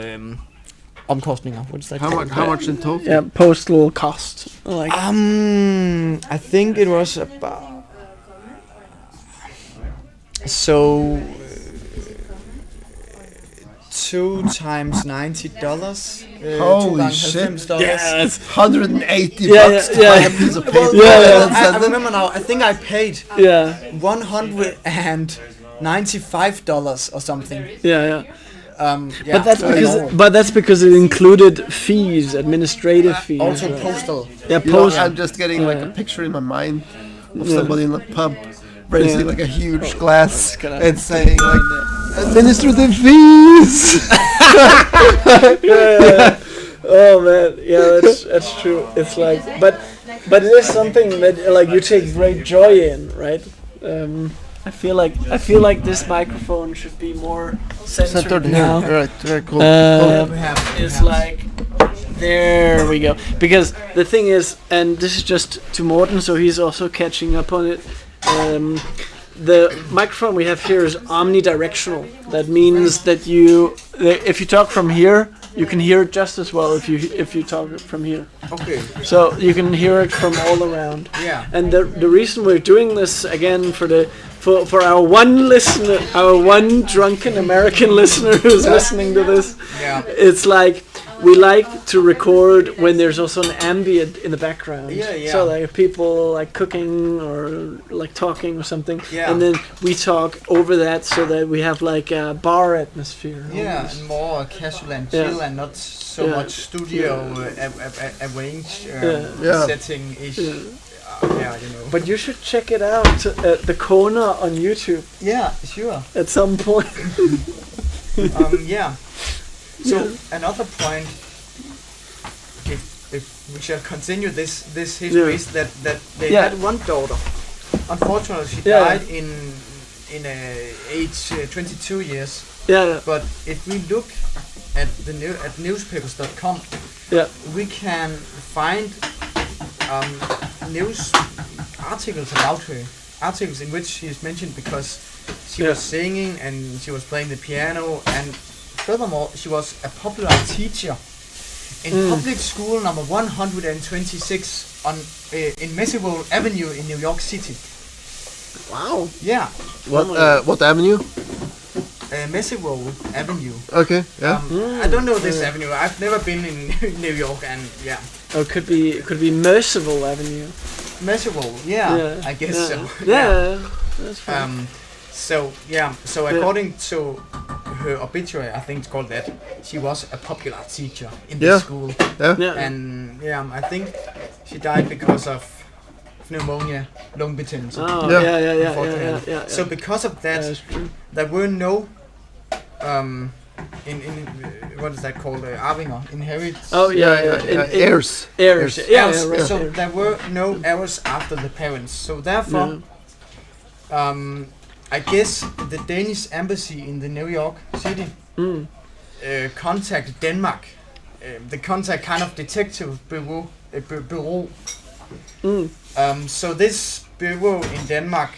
omkostninger. What's that? How much in total? Yeah, postal cost. Like I think it was about so. 2 times $90. Holy shit! yes. $180 Yeah, bucks to yeah. buy a piece of paper. I remember now. I think I paid Yeah. $195 or something. Yeah. Yeah. But that's because it included fees, administrative fees. Also right? postal. Yeah, You know, post. I'm just getting like a picture in my mind of somebody in a pub raising like a huge glass and saying like administrative fees. Oh man, yeah, that's true. It's like, but it is something that like you take great joy in, right? I feel like this microphone should be more centered now. Right, very cool. It's like there we go. Because the thing is, and this is just to Morten, so he's also catching up on it. The microphone we have here is omnidirectional. That means that if you talk from here, you can hear it just as well if you talk from here. Okay. So you can hear it from all around. Yeah. And the reason we're doing this again for our one listener, our one drunken American listener who's listening to this, it's like we like to record when there's also an ambient in the background. Yeah. So like people like cooking or like talking or something, and then we talk over that so that we have like a bar atmosphere. Yeah, almost. and more casual and chill, and not so much studio arranged setting ish. Yeah, you know. But you should check it out, the Kona on YouTube. Yeah, sure. At some point. Yeah. So another point, if we shall continue this history, is that they had one daughter. Unfortunately, she died in age 22 years. Yeah. But if we look at newspapers.com, we can find news articles about her. Articles in which she is mentioned because she was singing and she was playing the piano, and furthermore, she was a popular teacher in public school number 126 in Messewell Avenue in New York City. Wow. Yeah. What avenue? Messewell Avenue. Okay. Yeah. I don't know this avenue. I've never been in New York, and Oh, it could be Merciful Avenue. Messewell. I guess so. Yeah. That's fine. So according to her obituary, I think it's called that, she was a popular teacher in the school. And I think she died because of pneumonia, lungbetændelse. Oh, yeah. So because of that, there were no in what is that called, arvinger, inheritance. Oh Heirs. Heirs. Right. So there were no heirs after the parents. So therefore, I guess the Danish embassy in the New York City contacted Denmark. The contact kind of detective bureau. So this bureau in Denmark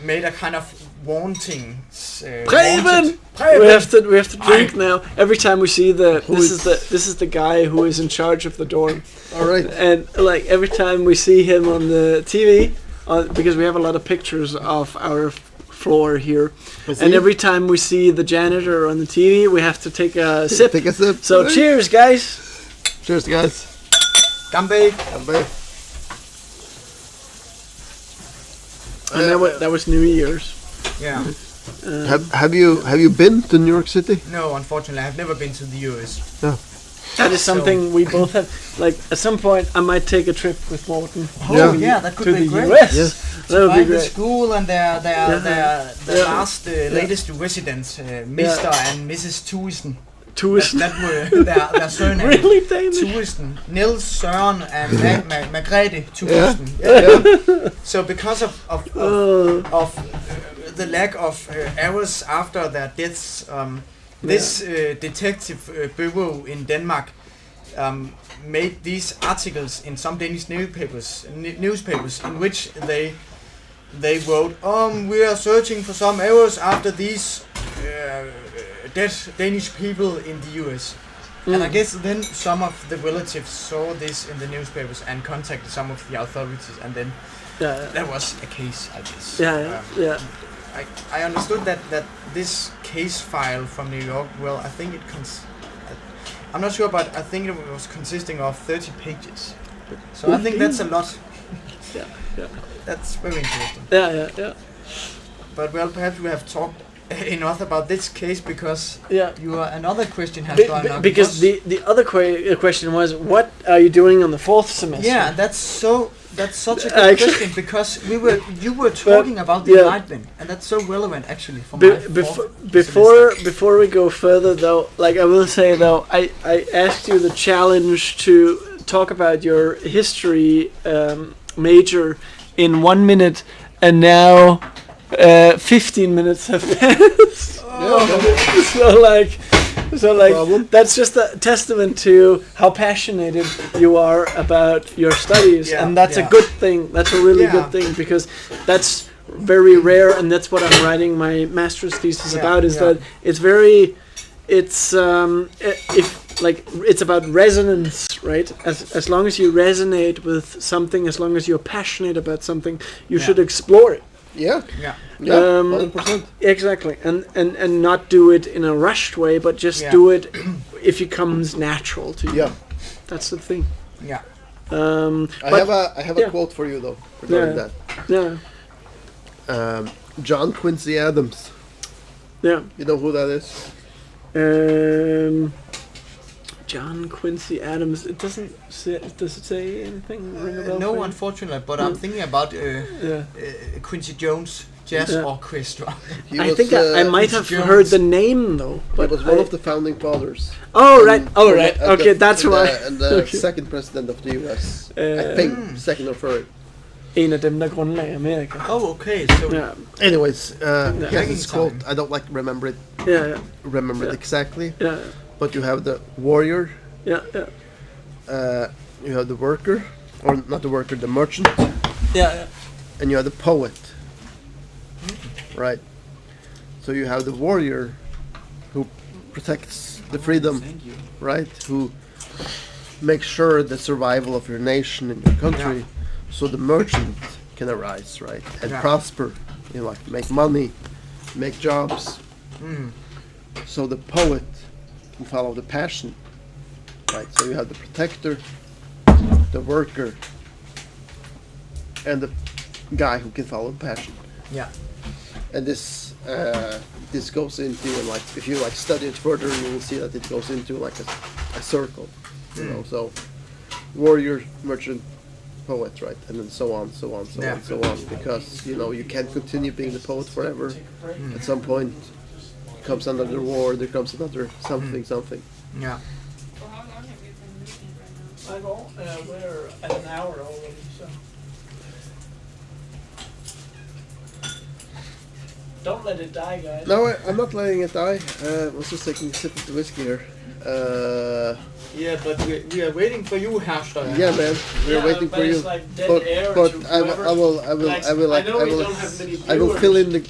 made a kind of wanting. Preben! We have to drink now. Every time we see this is the guy who is in charge of the dorm. All right. And like every time we see him on the TV, because we have a lot of pictures of our floor here, and every time we see the janitor on the TV, we have to take a sip. Take a sip. So cheers, guys. Cheers, guys. Gambe. And that was New Year's. Yeah. Have you been to New York City? No, unfortunately, I've never been to the US. No. That is something we both have. Like at some point, I might take a trip with Morten. Oh yeah, that could to be the great. US. Yes. That would be Find the great. school and their Yeah. last latest residents, Mr. and Mrs. Thuisen. Tusind. That were their surname. Really Danish. Thuisen, Niels, Søren, and Margrethe Thuisen. Yeah. So because of the lack of errors after their deaths, this detective bureau in Denmark made these articles in some Danish newspapers in which they wrote, we are searching for some errors after these dead Danish people in the US. And I guess then some of the relatives saw this in the newspapers and contacted some of the authorities, and then that was a case, I guess. I understood that this case file from New York, well, I think I'm not sure, but I think it was consisting of 30 pages. So I think that's a lot. That's very interesting. Yeah. But well, perhaps we have talked enough about this case because another question has gone up. Because the other question was, what are you doing on the fourth semester? Yeah, that's such a good question because you were talking about the Enlightenment, and that's so relevant actually for my before we go further though, like I will say though, I asked you the challenge to talk about your history major in 1 minute, and now 15 minutes have passed. So like that's just a testament to how passionate you are about your studies, and that's a good thing. That's a really good thing, because that's very rare, and that's what I'm writing my master's thesis about. Is that it's about resonance, right? As long as you resonate with something, as long as you're passionate about something, you should explore it. Yeah, 100%. Exactly, and not do it in a rushed way, but just do it if it comes natural to you. Yeah, that's the thing. Yeah. I have a quote for you though regarding that. Yeah. John Quincy Adams. Yeah. You know who that is? John Quincy Adams. It doesn't say. Does it say anything? Ring a bell? No, unfortunately. But I'm thinking about Quincy Jones Jazz Orchestra. I think I might have heard the name though. But he was one of the founding fathers. Oh right. Okay, that's why. And the second president of the U.S. I think second or third. En af dem, der grundlagde Amerika. Oh, okay. So anyways, he has this quote. I don't remember it. Remember it exactly. Yeah. But you have the warrior. Yeah. You have the worker, or not the worker, the merchant. Yeah. And you have the poet. Right. So you have the warrior, who protects the freedom, right? Who makes sure the survival of your nation and your country. So the merchant can arise, right, and prosper, make money, make jobs. So the poet can follow the passion, right? So you have the protector, the worker, and the guy who can follow the passion. Yeah. And this goes into, and if you study it further, you will see that it goes into a circle, So warrior, merchant, poet, right, and then so on, because you can't continue being the poet forever. At some point, comes another war. There comes another something. Yeah. We're at an hour already, so don't let it die, guys. No, I'm not letting it die. I was just taking a sip of the whiskey here. Yeah, but we are waiting for you, Herster. Yeah, man, we're waiting for you. But I will fill in the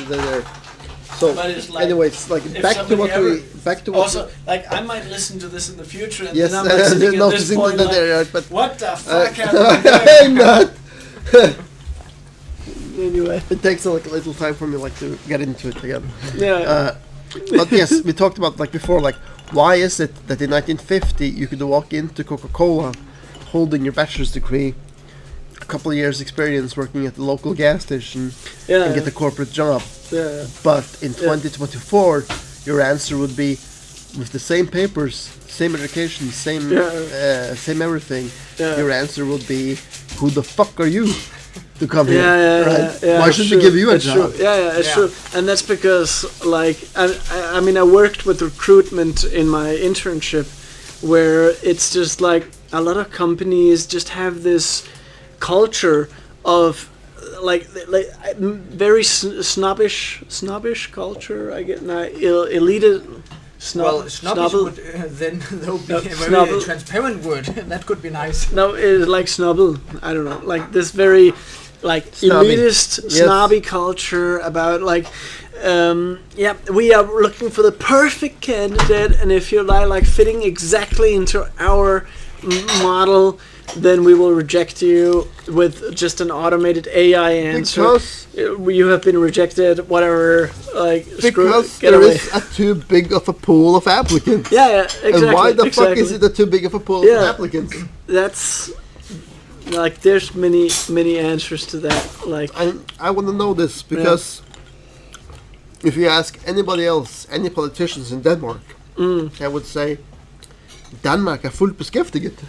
there. So, anyways, back to what also, I might listen to this in the future, and yes, then I'm sitting at this point but what the fuck happened? I'm not. Anyway, it takes a little time for me to get into it again. Yeah. But yes, we talked about before, why is it that in 1950 you could walk into Coca-Cola holding your bachelor's degree, a couple of years experience working at the local gas station, and get a corporate job. Yeah. But in 2024, your answer would be, with the same papers, same education, same everything, your answer would be, "Who the fuck are you to come here?" Right? Why should we give you a job? True. It's true, and that's because like I mean I worked with recruitment in my internship, where it's just like a lot of companies just have this culture of like very snobbish culture. I get elite. Snobbish would then though be a very transparent word. That could be nice. No, it's like snobble. I don't know, like this very like Snobby. elitist, snobby culture about like, we are looking for the perfect candidate, and if you're like fitting exactly into our model, then we will reject you with just an automated AI answer. Because you have been rejected, whatever. Like because there is a too big of a pool of applicants. Yeah, exactly. And why the fuck is it a too big of a pool of applicants? That's like there's many answers to that. Like I want to know this because if you ask anybody else, any politicians in Denmark, I would say Denmark er fuldt beskæftiget.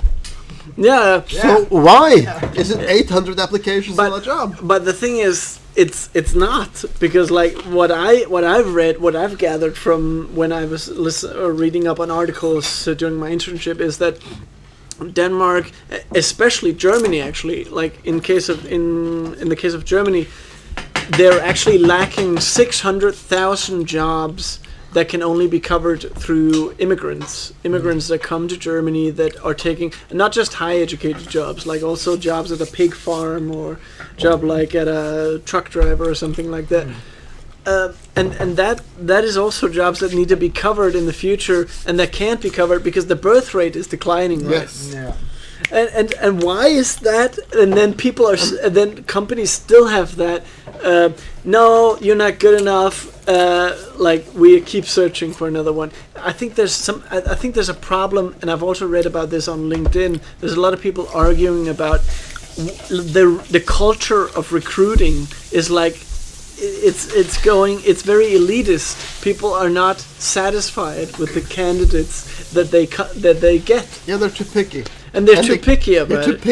Yeah. So why is it 800 applications on a job? But the thing is, it's not, because like what I've read, what I've gathered from when I was reading up on articles during my internship, is that Denmark, especially Germany, actually, like in the case of Germany, they're actually lacking 600,000 jobs that can only be covered through immigrants that come to Germany that are taking not just high educated jobs, like also jobs at a pig farm or job like at a truck driver or something like that. And that is also jobs that need to be covered in the future, and that can't be covered because the birth rate is declining. Right? Yes. Yeah. And why is that? And then then companies still have that. No, you're not good enough. Like we keep searching for another one. I think there's a problem, and I've also read about this on LinkedIn. There's a lot of people arguing about the culture of recruiting is like it's very elitist. People are not satisfied with the candidates that they get. Yeah, they're too picky. And they're too picky about it.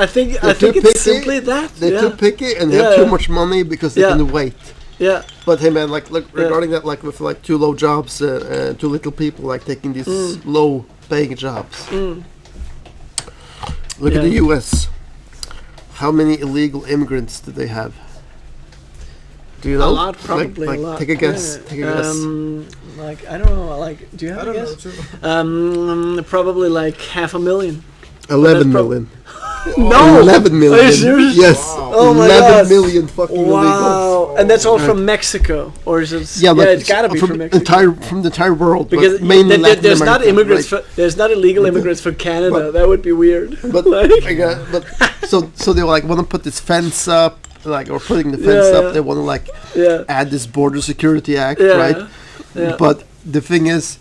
I think it's simply that. They're too picky and they have too much money because they can wait. Yeah. But hey man, like regarding that, like with like too low jobs, too little people like taking these low paying jobs. Look at the US. How many illegal immigrants do they have? Do you know? A lot, probably a lot. Take a guess. Take a guess. Like I don't know. Like, do you have a guess? Probably like 500,000. 11 million. No, 11 million. Are you serious? Yes. Wow. Oh my 11 God. million fucking illegals. And that's all from Mexico, or is it? Yeah, but it's gotta be from Mexico. From the entire world. Because mainly there's not America, immigrants. right? There's not illegal immigrants for Canada. That would be weird. But so they like want to put this fence up, like, or putting the fence up. They want to like add this Border Security Act, right? Yeah. But the thing is,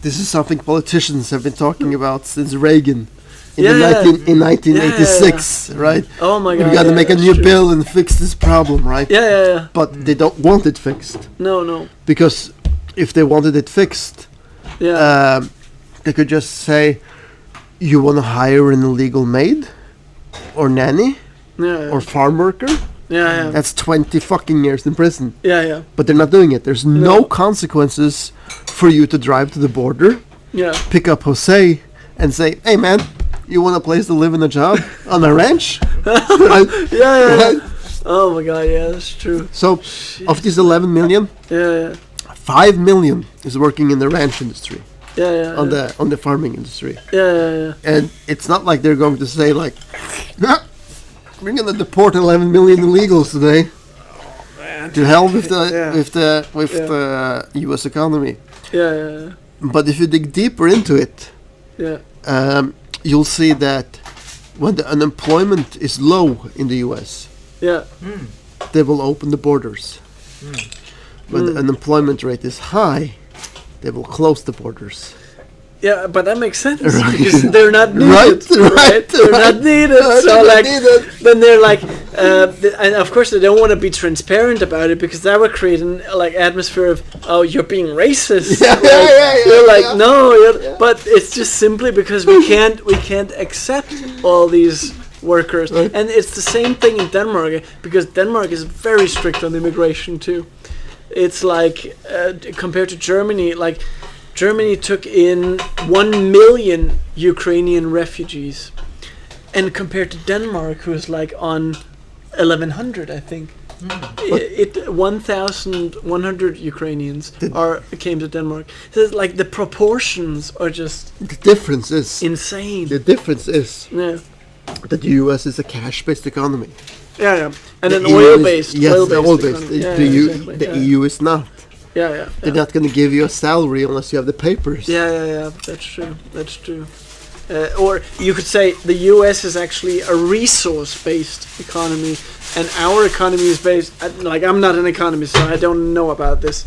this is something politicians have been talking about since Reagan. In 1986, right? Oh my God! We got to make a new bill and fix this problem, right? Yeah. But they don't want it fixed. No. Because if they wanted it fixed, they could just say, "You want to hire an illegal maid, or nanny, or farm worker." Yeah. That's 20 fucking years in prison. Yeah. But they're not doing it. There's no consequences for you to drive to the border, pick up Jose, and say, "Hey man, you want a place to live and a job on a ranch?" Right? Right? Oh my God, yeah, that's true. So, of these 11 million, 5 million is working in the ranch industry. On the farming industry. Yeah. And it's not like they're going to say like, we're going to deport 11 million illegals today. To hell with the U.S. economy. Yeah. But if you dig deeper into it, you'll see that when the unemployment is low in the U.S., they will open the borders. When the unemployment rate is high, they will close the borders. Yeah, but that makes sense because they're not needed. Right? They're not needed. So like, then they're like, And of course they don't want to be transparent about it because that would create an atmosphere of, oh, you're being racist. You're like, no, but it's just simply because we can't accept all these workers. Right. And it's the same thing in Denmark, because Denmark is very strict on immigration too. It's like compared to Germany, like Germany took in 1 million Ukrainian refugees, and compared to Denmark, who's like on 1,100, I think. 1,100 Ukrainians came to Denmark. So it's like the proportions are just The difference is insane. The difference is Yeah, that the US is a cash-based economy. yeah, and The an EU oil-based, is, yes, oil-based oil-based. economy. Yeah, exactly. The EU is not. Yeah. They're not going to give you a salary unless you have the papers. Yeah. That's true. Or you could say the U.S. is actually a resource-based economy, and our economy is based. Like, I'm not an economist, so I don't know about this.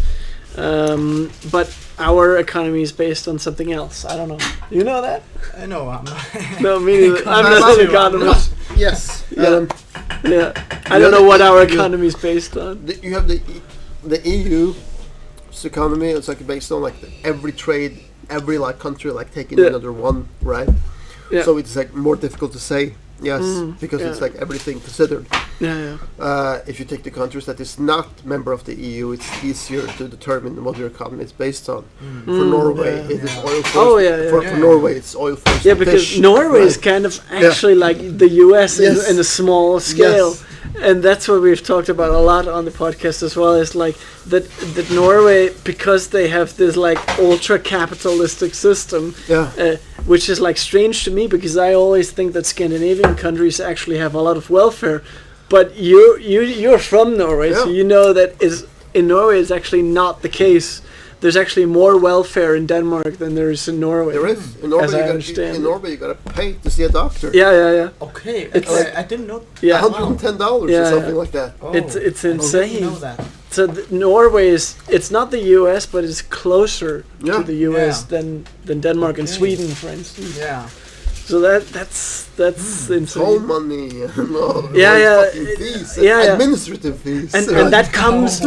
But our economy is based on something else. I don't know. You know that? No, I'm not. No, me neither. I'm not an economist. Yes. Yeah. I don't know what our economy is based on. You have the EU's economy. It's like based on like every trade, every like country like taking another one, right? Yeah. So it's like more difficult to say yes because it's like everything considered. Yeah. If you take the countries that is not member of the EU, it's easier to determine what your economy is based on. For Norway, it is oil first. Oh, yeah. For Norway, it's oil first. Yeah, because fish, Norway is right? kind of actually like the US Yes. in a small scale. Yes. And that's what we've talked about a lot on the podcast as well, is like that Norway, because they have this like ultra capitalistic system, which is like strange to me, because I always think that Scandinavian countries actually have a lot of welfare. But you're from Norway, so you know that in Norway is actually not the case. There's actually more welfare in Denmark than there is in Norway. There is. In Norway, in Norway you gotta pay to see a doctor. Yeah. Okay, I didn't know. Yeah. $110 or something like that. Oh, it's insane. I didn't know that. So Norway it's not the U.S., but it's closer to the U.S. than Denmark and Sweden, for instance. Yeah. So that's insane. Home money and all fees, administrative fees, and that comes.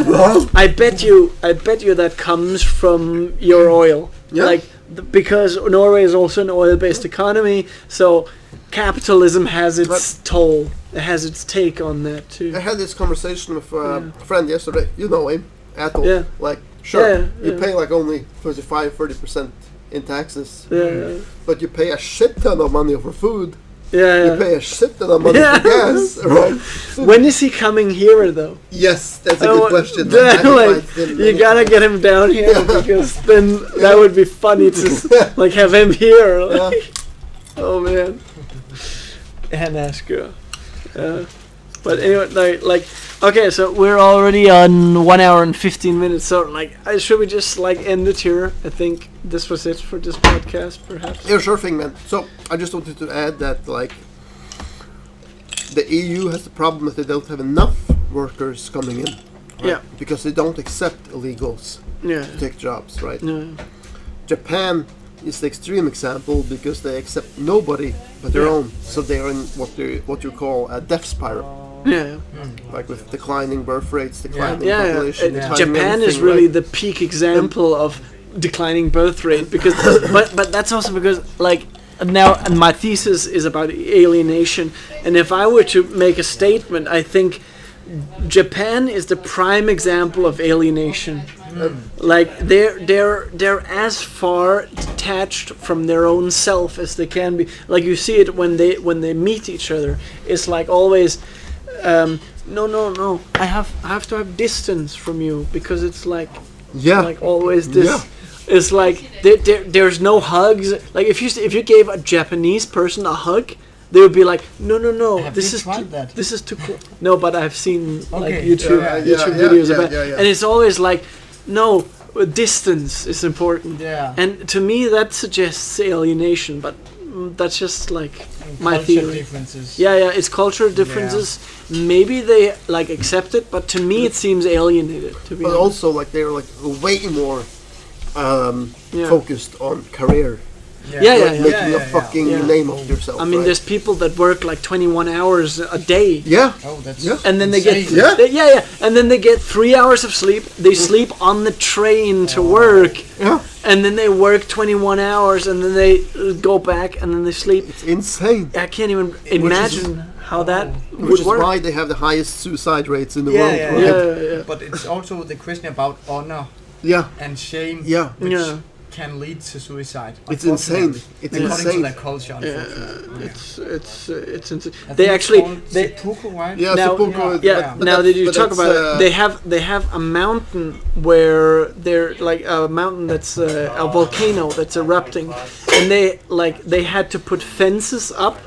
I bet you that comes from your oil, because Norway is also an oil-based economy. So capitalism has its toll. It has its take on that too. I had this conversation with a friend yesterday. You know him, Atul. Yeah. Like, sure, you pay like only 35-30% in taxes. Yeah. But you pay a shit ton of money for food. Yeah. You pay a shit ton of money for gas, right? When is he coming here, though? Yes, that's a good question. You gotta get him down here, because then that would be funny to like have him here. Like, oh man. And ask her. But anyway, like, okay, so we're already on 1 hour and 15 minutes. So, like, should we just like end it here? I think this was it for this podcast, perhaps. Yeah, sure thing, man. So I just wanted to add that, like, the EU has the problem that they don't have enough workers coming in. Right? Yeah. Because they don't accept illegals to take jobs, right? Yeah. Japan is the extreme example because they accept nobody but their own. So they are in what you call a death spiral. Yeah. Like with declining birth rates, declining Yeah. population. declining Japan is everything, really right? the peak example of declining birth rate, because but that's also because, like, now my thesis is about alienation, and if I were to make a statement, I think Japan is the prime example of alienation. Like they're as far detached from their own self as they can be. Like, you see it when they meet each other. It's like always, no. I have to have distance from you, because it's like always this. Yeah. It's like there's no hugs. Like if you gave a Japanese person a hug, they would be like, no. This is too cool. No, but I've seen like YouTube videos of it, and it's always like, no, distance is important. Yeah. And to me, that suggests alienation, but that's just like my theory. Differences. Yeah, it's cultural differences. Yeah. Maybe they like accept it, but to me, it seems alienated. To be honest. Also, like they're like way more focused on career. making a fucking name of yourself. I mean, right? there's people that work like 21 hours a day. Yeah. Oh, that's And then they insane. get and then they get 3 hours of sleep. They sleep on the train to work, Yeah. and then they work 21 hours, and then they go back, and then they sleep. It's insane. I can't even imagine how that Which would is work. why they have the highest suicide rates in the Yeah, world. yeah, Right? Yeah. But it's also the question about honor Yeah. and shame, Yeah. which Yeah. can lead to suicide. It's insane. unfortunately. It's According insane. to their culture, unfortunately. It's insane. I They think it's actually called they seppuku, right? Yeah, Now- seppuku. yeah. but Now that's- that you but talk that's, about it, they have a mountain where they're like a mountain that's a volcano that's erupting, and they had to put fences up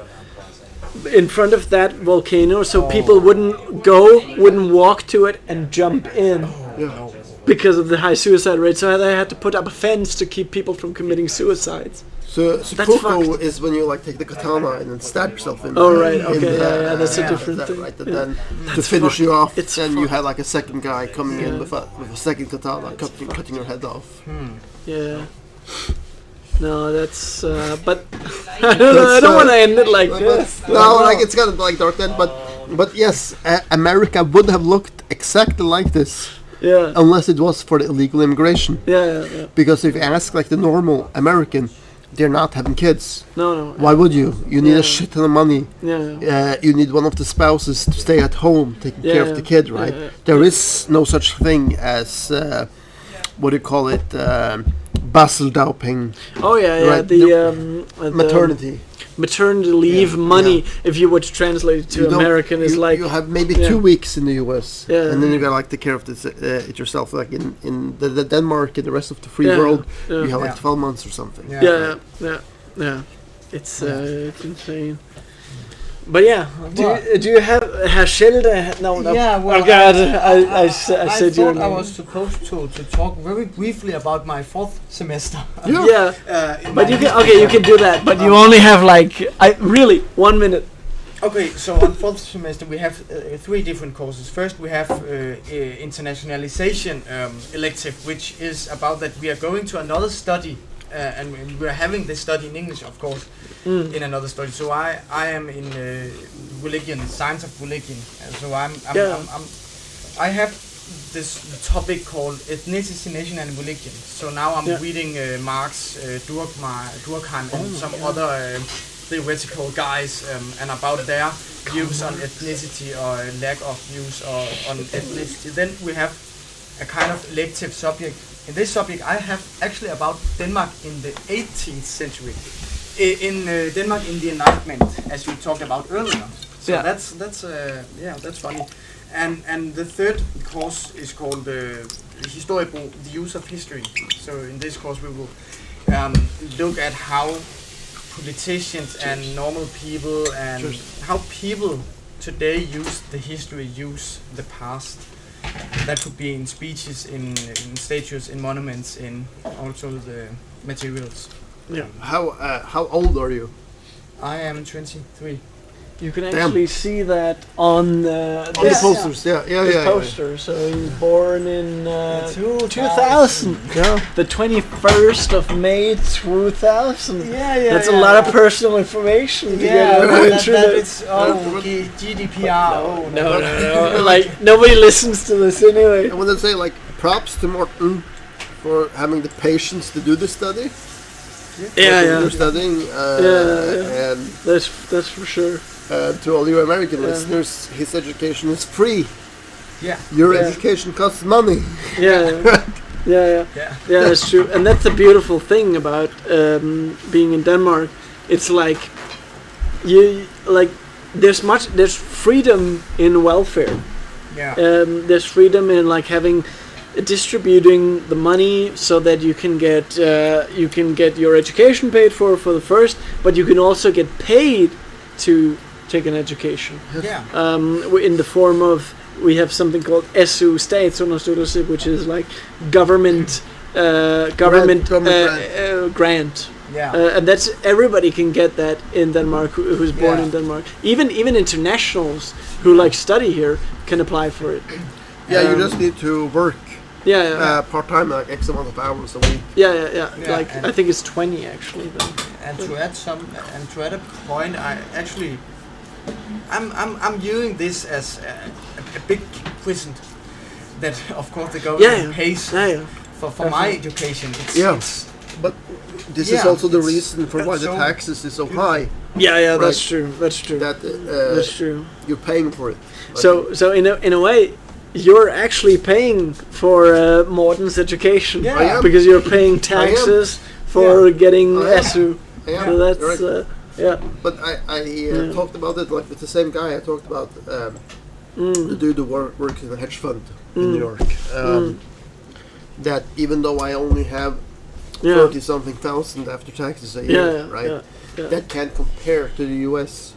in front of that volcano so people wouldn't walk to it and jump in. Yeah. Because of the high suicide rate, so they had to put up a fence to keep people from committing suicides. So seppuku fucked. is when you like take the katana and then stab yourself in. Oh, right, in okay, the- yeah, that's a yeah, different that, thing. right? And Yeah. then to That's finish fucked. you off, It's then you fucked. had like a second guy coming in Yeah. with a second katana, cutting your head off. Yeah. No, that's. But I don't want to end it like this. No, like it's kind of like dark then, but yes, America would have looked exactly like this Yeah. unless it was for the illegal immigration. Yeah. Because if you ask like the normal American, they're not having kids. No. Why would you? You need Yeah. a shit ton of money. Yeah. You need one of the spouses to stay at home taking care Yeah, of the kid, right? yeah. There is no such thing as what do you call it? Baseldauping, Oh yeah. Right, The maternity. maternity leave money, if you were to translate it to You don't- American, is you, like you have maybe yeah. 2 weeks in the US, Yeah. and then you gotta like take care of this, it yourself. Like in the Denmark and the rest of the free Yeah, world, yeah. you have like Yeah. 12 months or something. Yeah. It's insane. But yeah, do you have Sheldon? No. Yeah, well, oh God, I I said your thought I name. was supposed to talk very briefly about my fourth semester. Yeah. In But my you can history. you can do that, but you only have like 1 minute. Okay, so on fourth semester we have 3 different courses. First we have internationalization elective, which is about that we are going to another study, and we are having this study in English, of course, in another study. So I am in religion, science of religion. So I have this topic called ethnicity, nation, and religion. So now I'm reading Marx, Durkheim, and some other theoretical guys, and about their views on ethnicity or lack of views on ethnicity. Then we have a kind of elective subject. In this subject, I have actually about Denmark in the 18th century. In Denmark in the Enlightenment, as we talked about earlier. So that's funny. And the third course is called the use of history. So in this course we will look at how politicians and normal people and how people today use the history, use the past. That could be in speeches, in statues, in monuments, in also the materials. Yeah. How old are you? I am 23. You can actually see that on the On the posters, yeah. poster. So he was born in 2000. 2000. Yeah. The 21st of May 2000. Yeah. That's a lot of personal information to get on the internet. It's GDPR. No. Like nobody listens to this anyway. I want to say like props to Morten for having the patience to do this study. You're studying, and That's for sure. to all you American listeners, his education is free. Yeah. Your education costs money. Yeah, that's true. And that's the beautiful thing about being in Denmark. It's like there's freedom in welfare. Yeah. There's freedom in like distributing the money so that you can get your education paid for the first, but you can also get paid to take an education. Yeah. In the form of, we have something called SU, statsunderstøttelse, which is like government grant. Yeah. And that's, everybody can get that in Denmark who's born in Denmark. Even internationals who like study here can apply for it. Yeah, you just need to work Yeah. Part time, like X amount of hours a week. Yeah. Like I think it's 20 actually. Then. And to add a point, I'm viewing this as a big prison that, of course, the government pays for my education. It's but this is also the reason for why the taxes is so high. Yeah, that's true. That's true. That's true. You're paying for it. So in a way, you're actually paying for Morten's education because you're paying taxes for getting SU. So that's But I talked about it like with the same guy. I talked about the dude who works in a hedge fund in New York. That even though I only have 30-something thousand after taxes a year, right? That can't compare to the U.S.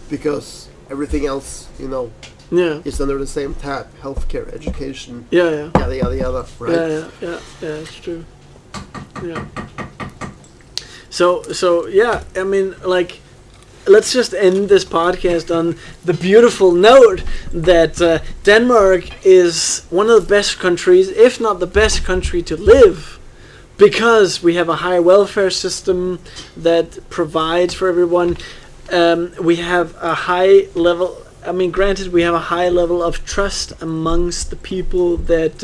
Because everything else, is under the same tab: healthcare, education, yada yada yada, right? Yeah, it's true. Yeah. So I mean, like, let's just end this podcast on the beautiful note that Denmark is one of the best countries, if not the best country to live, because we have a high welfare system that provides for everyone. We have a high level. I mean, granted, we have a high level of trust amongst the people that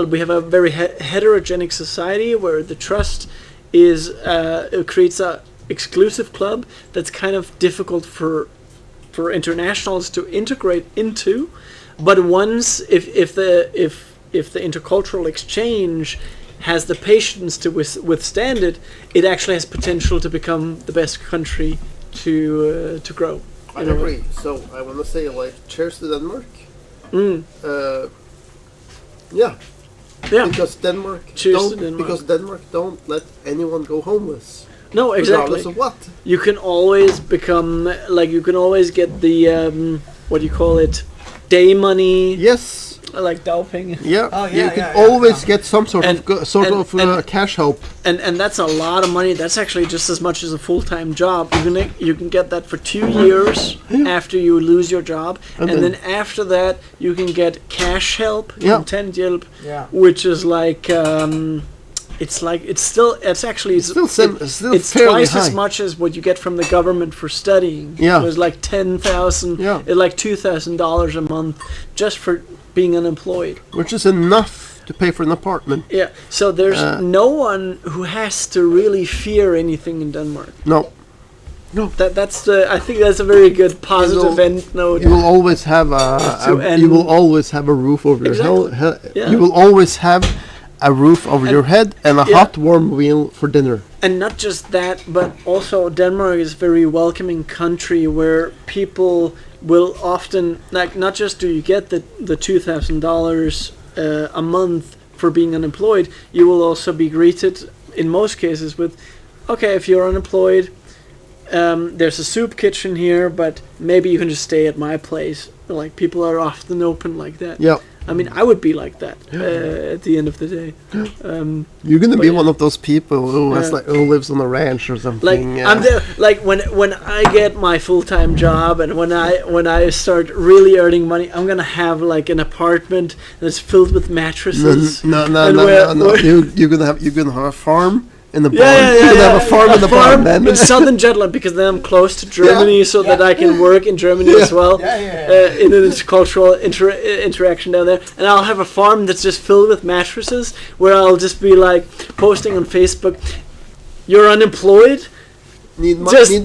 we have a very heterogenic society where the trust is it creates a exclusive club that's kind of difficult for internationals to integrate into. But once if the intercultural exchange has the patience to withstand it, it actually has potential to become the best country to grow. I agree. So I want to say, like, cheers to Denmark. Yeah. Because Denmark don't let anyone go homeless. No, exactly. Regardless of what. You can always become you can always get the what do you call it, day money. Yes. Like dowping. Yeah. You can always get some sort of cash help. And that's a lot of money. That's actually just as much as a full-time job. You can get that for 2 years after you lose your job, and then after that you can get cash help, kontanthjælp, which is like it's twice as much as what you get from the government for studying. Yeah. It was like $10,000, like $2,000 a month just for being unemployed, which is enough to pay for an apartment. Yeah. So there's no one who has to really fear anything in Denmark. No. I think that's a very good positive end note. You will always have a roof over your head. You will always have a roof over your head and a hot, warm meal for dinner. And not just that, but also Denmark is a very welcoming country where people will often, like, not just do you get the $2,000 a month for being unemployed, you will also be greeted in most cases with, okay, if you're unemployed, there's a soup kitchen here, but maybe you can just stay at my place. Like, people are often open like that. Yeah. I mean, I would be like that at the end of the day. You're gonna be one of those people who lives on a ranch or something. Like I'm there. Like when I get my full-time job and when I start really earning money, I'm gonna have like an apartment that's filled with mattresses. No. You're gonna have a farm. In the barn. You can have a farm in the barn then. In southern Jutland, because then I'm close to Germany, that I can work in Germany as well. In an intercultural interaction down there. And I'll have a farm that's just filled with mattresses, where I'll just be like posting on Facebook, "You're unemployed?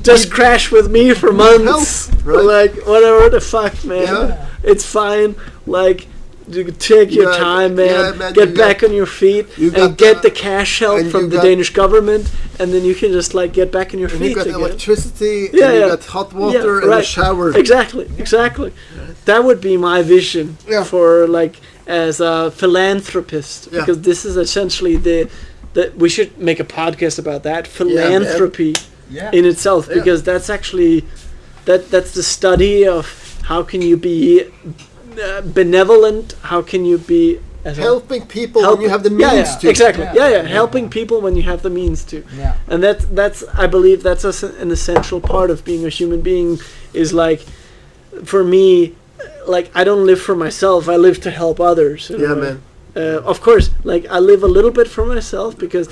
Just crash with me for months." Help, right? Like, whatever the fuck, man. It's fine. Like, you can take your time, man. Get back on your feet and get the cash help from the Danish government, and then you can just like get back on your feet. You got again. electricity, and you got hot water and a shower. Exactly. That would be my vision for like as a philanthropist, because this is essentially the we should make a podcast about that philanthropy in itself, because that's actually that's the study of how can you be benevolent, how can you be helping people when you have the means to. Exactly. Helping people when you have the means to. And that's I believe that's an essential part of being a human being, is like, for me, like, I don't live for myself, I live to help others. Man. Of course, like I live a little bit for myself because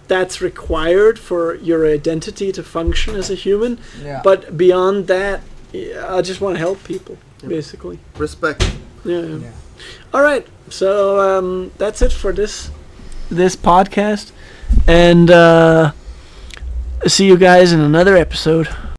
that's required for your identity to function as a human. Yeah. But beyond that, I just want to help people, basically. Respect. Yeah. All right. So that's it for this podcast, and see you guys in another episode.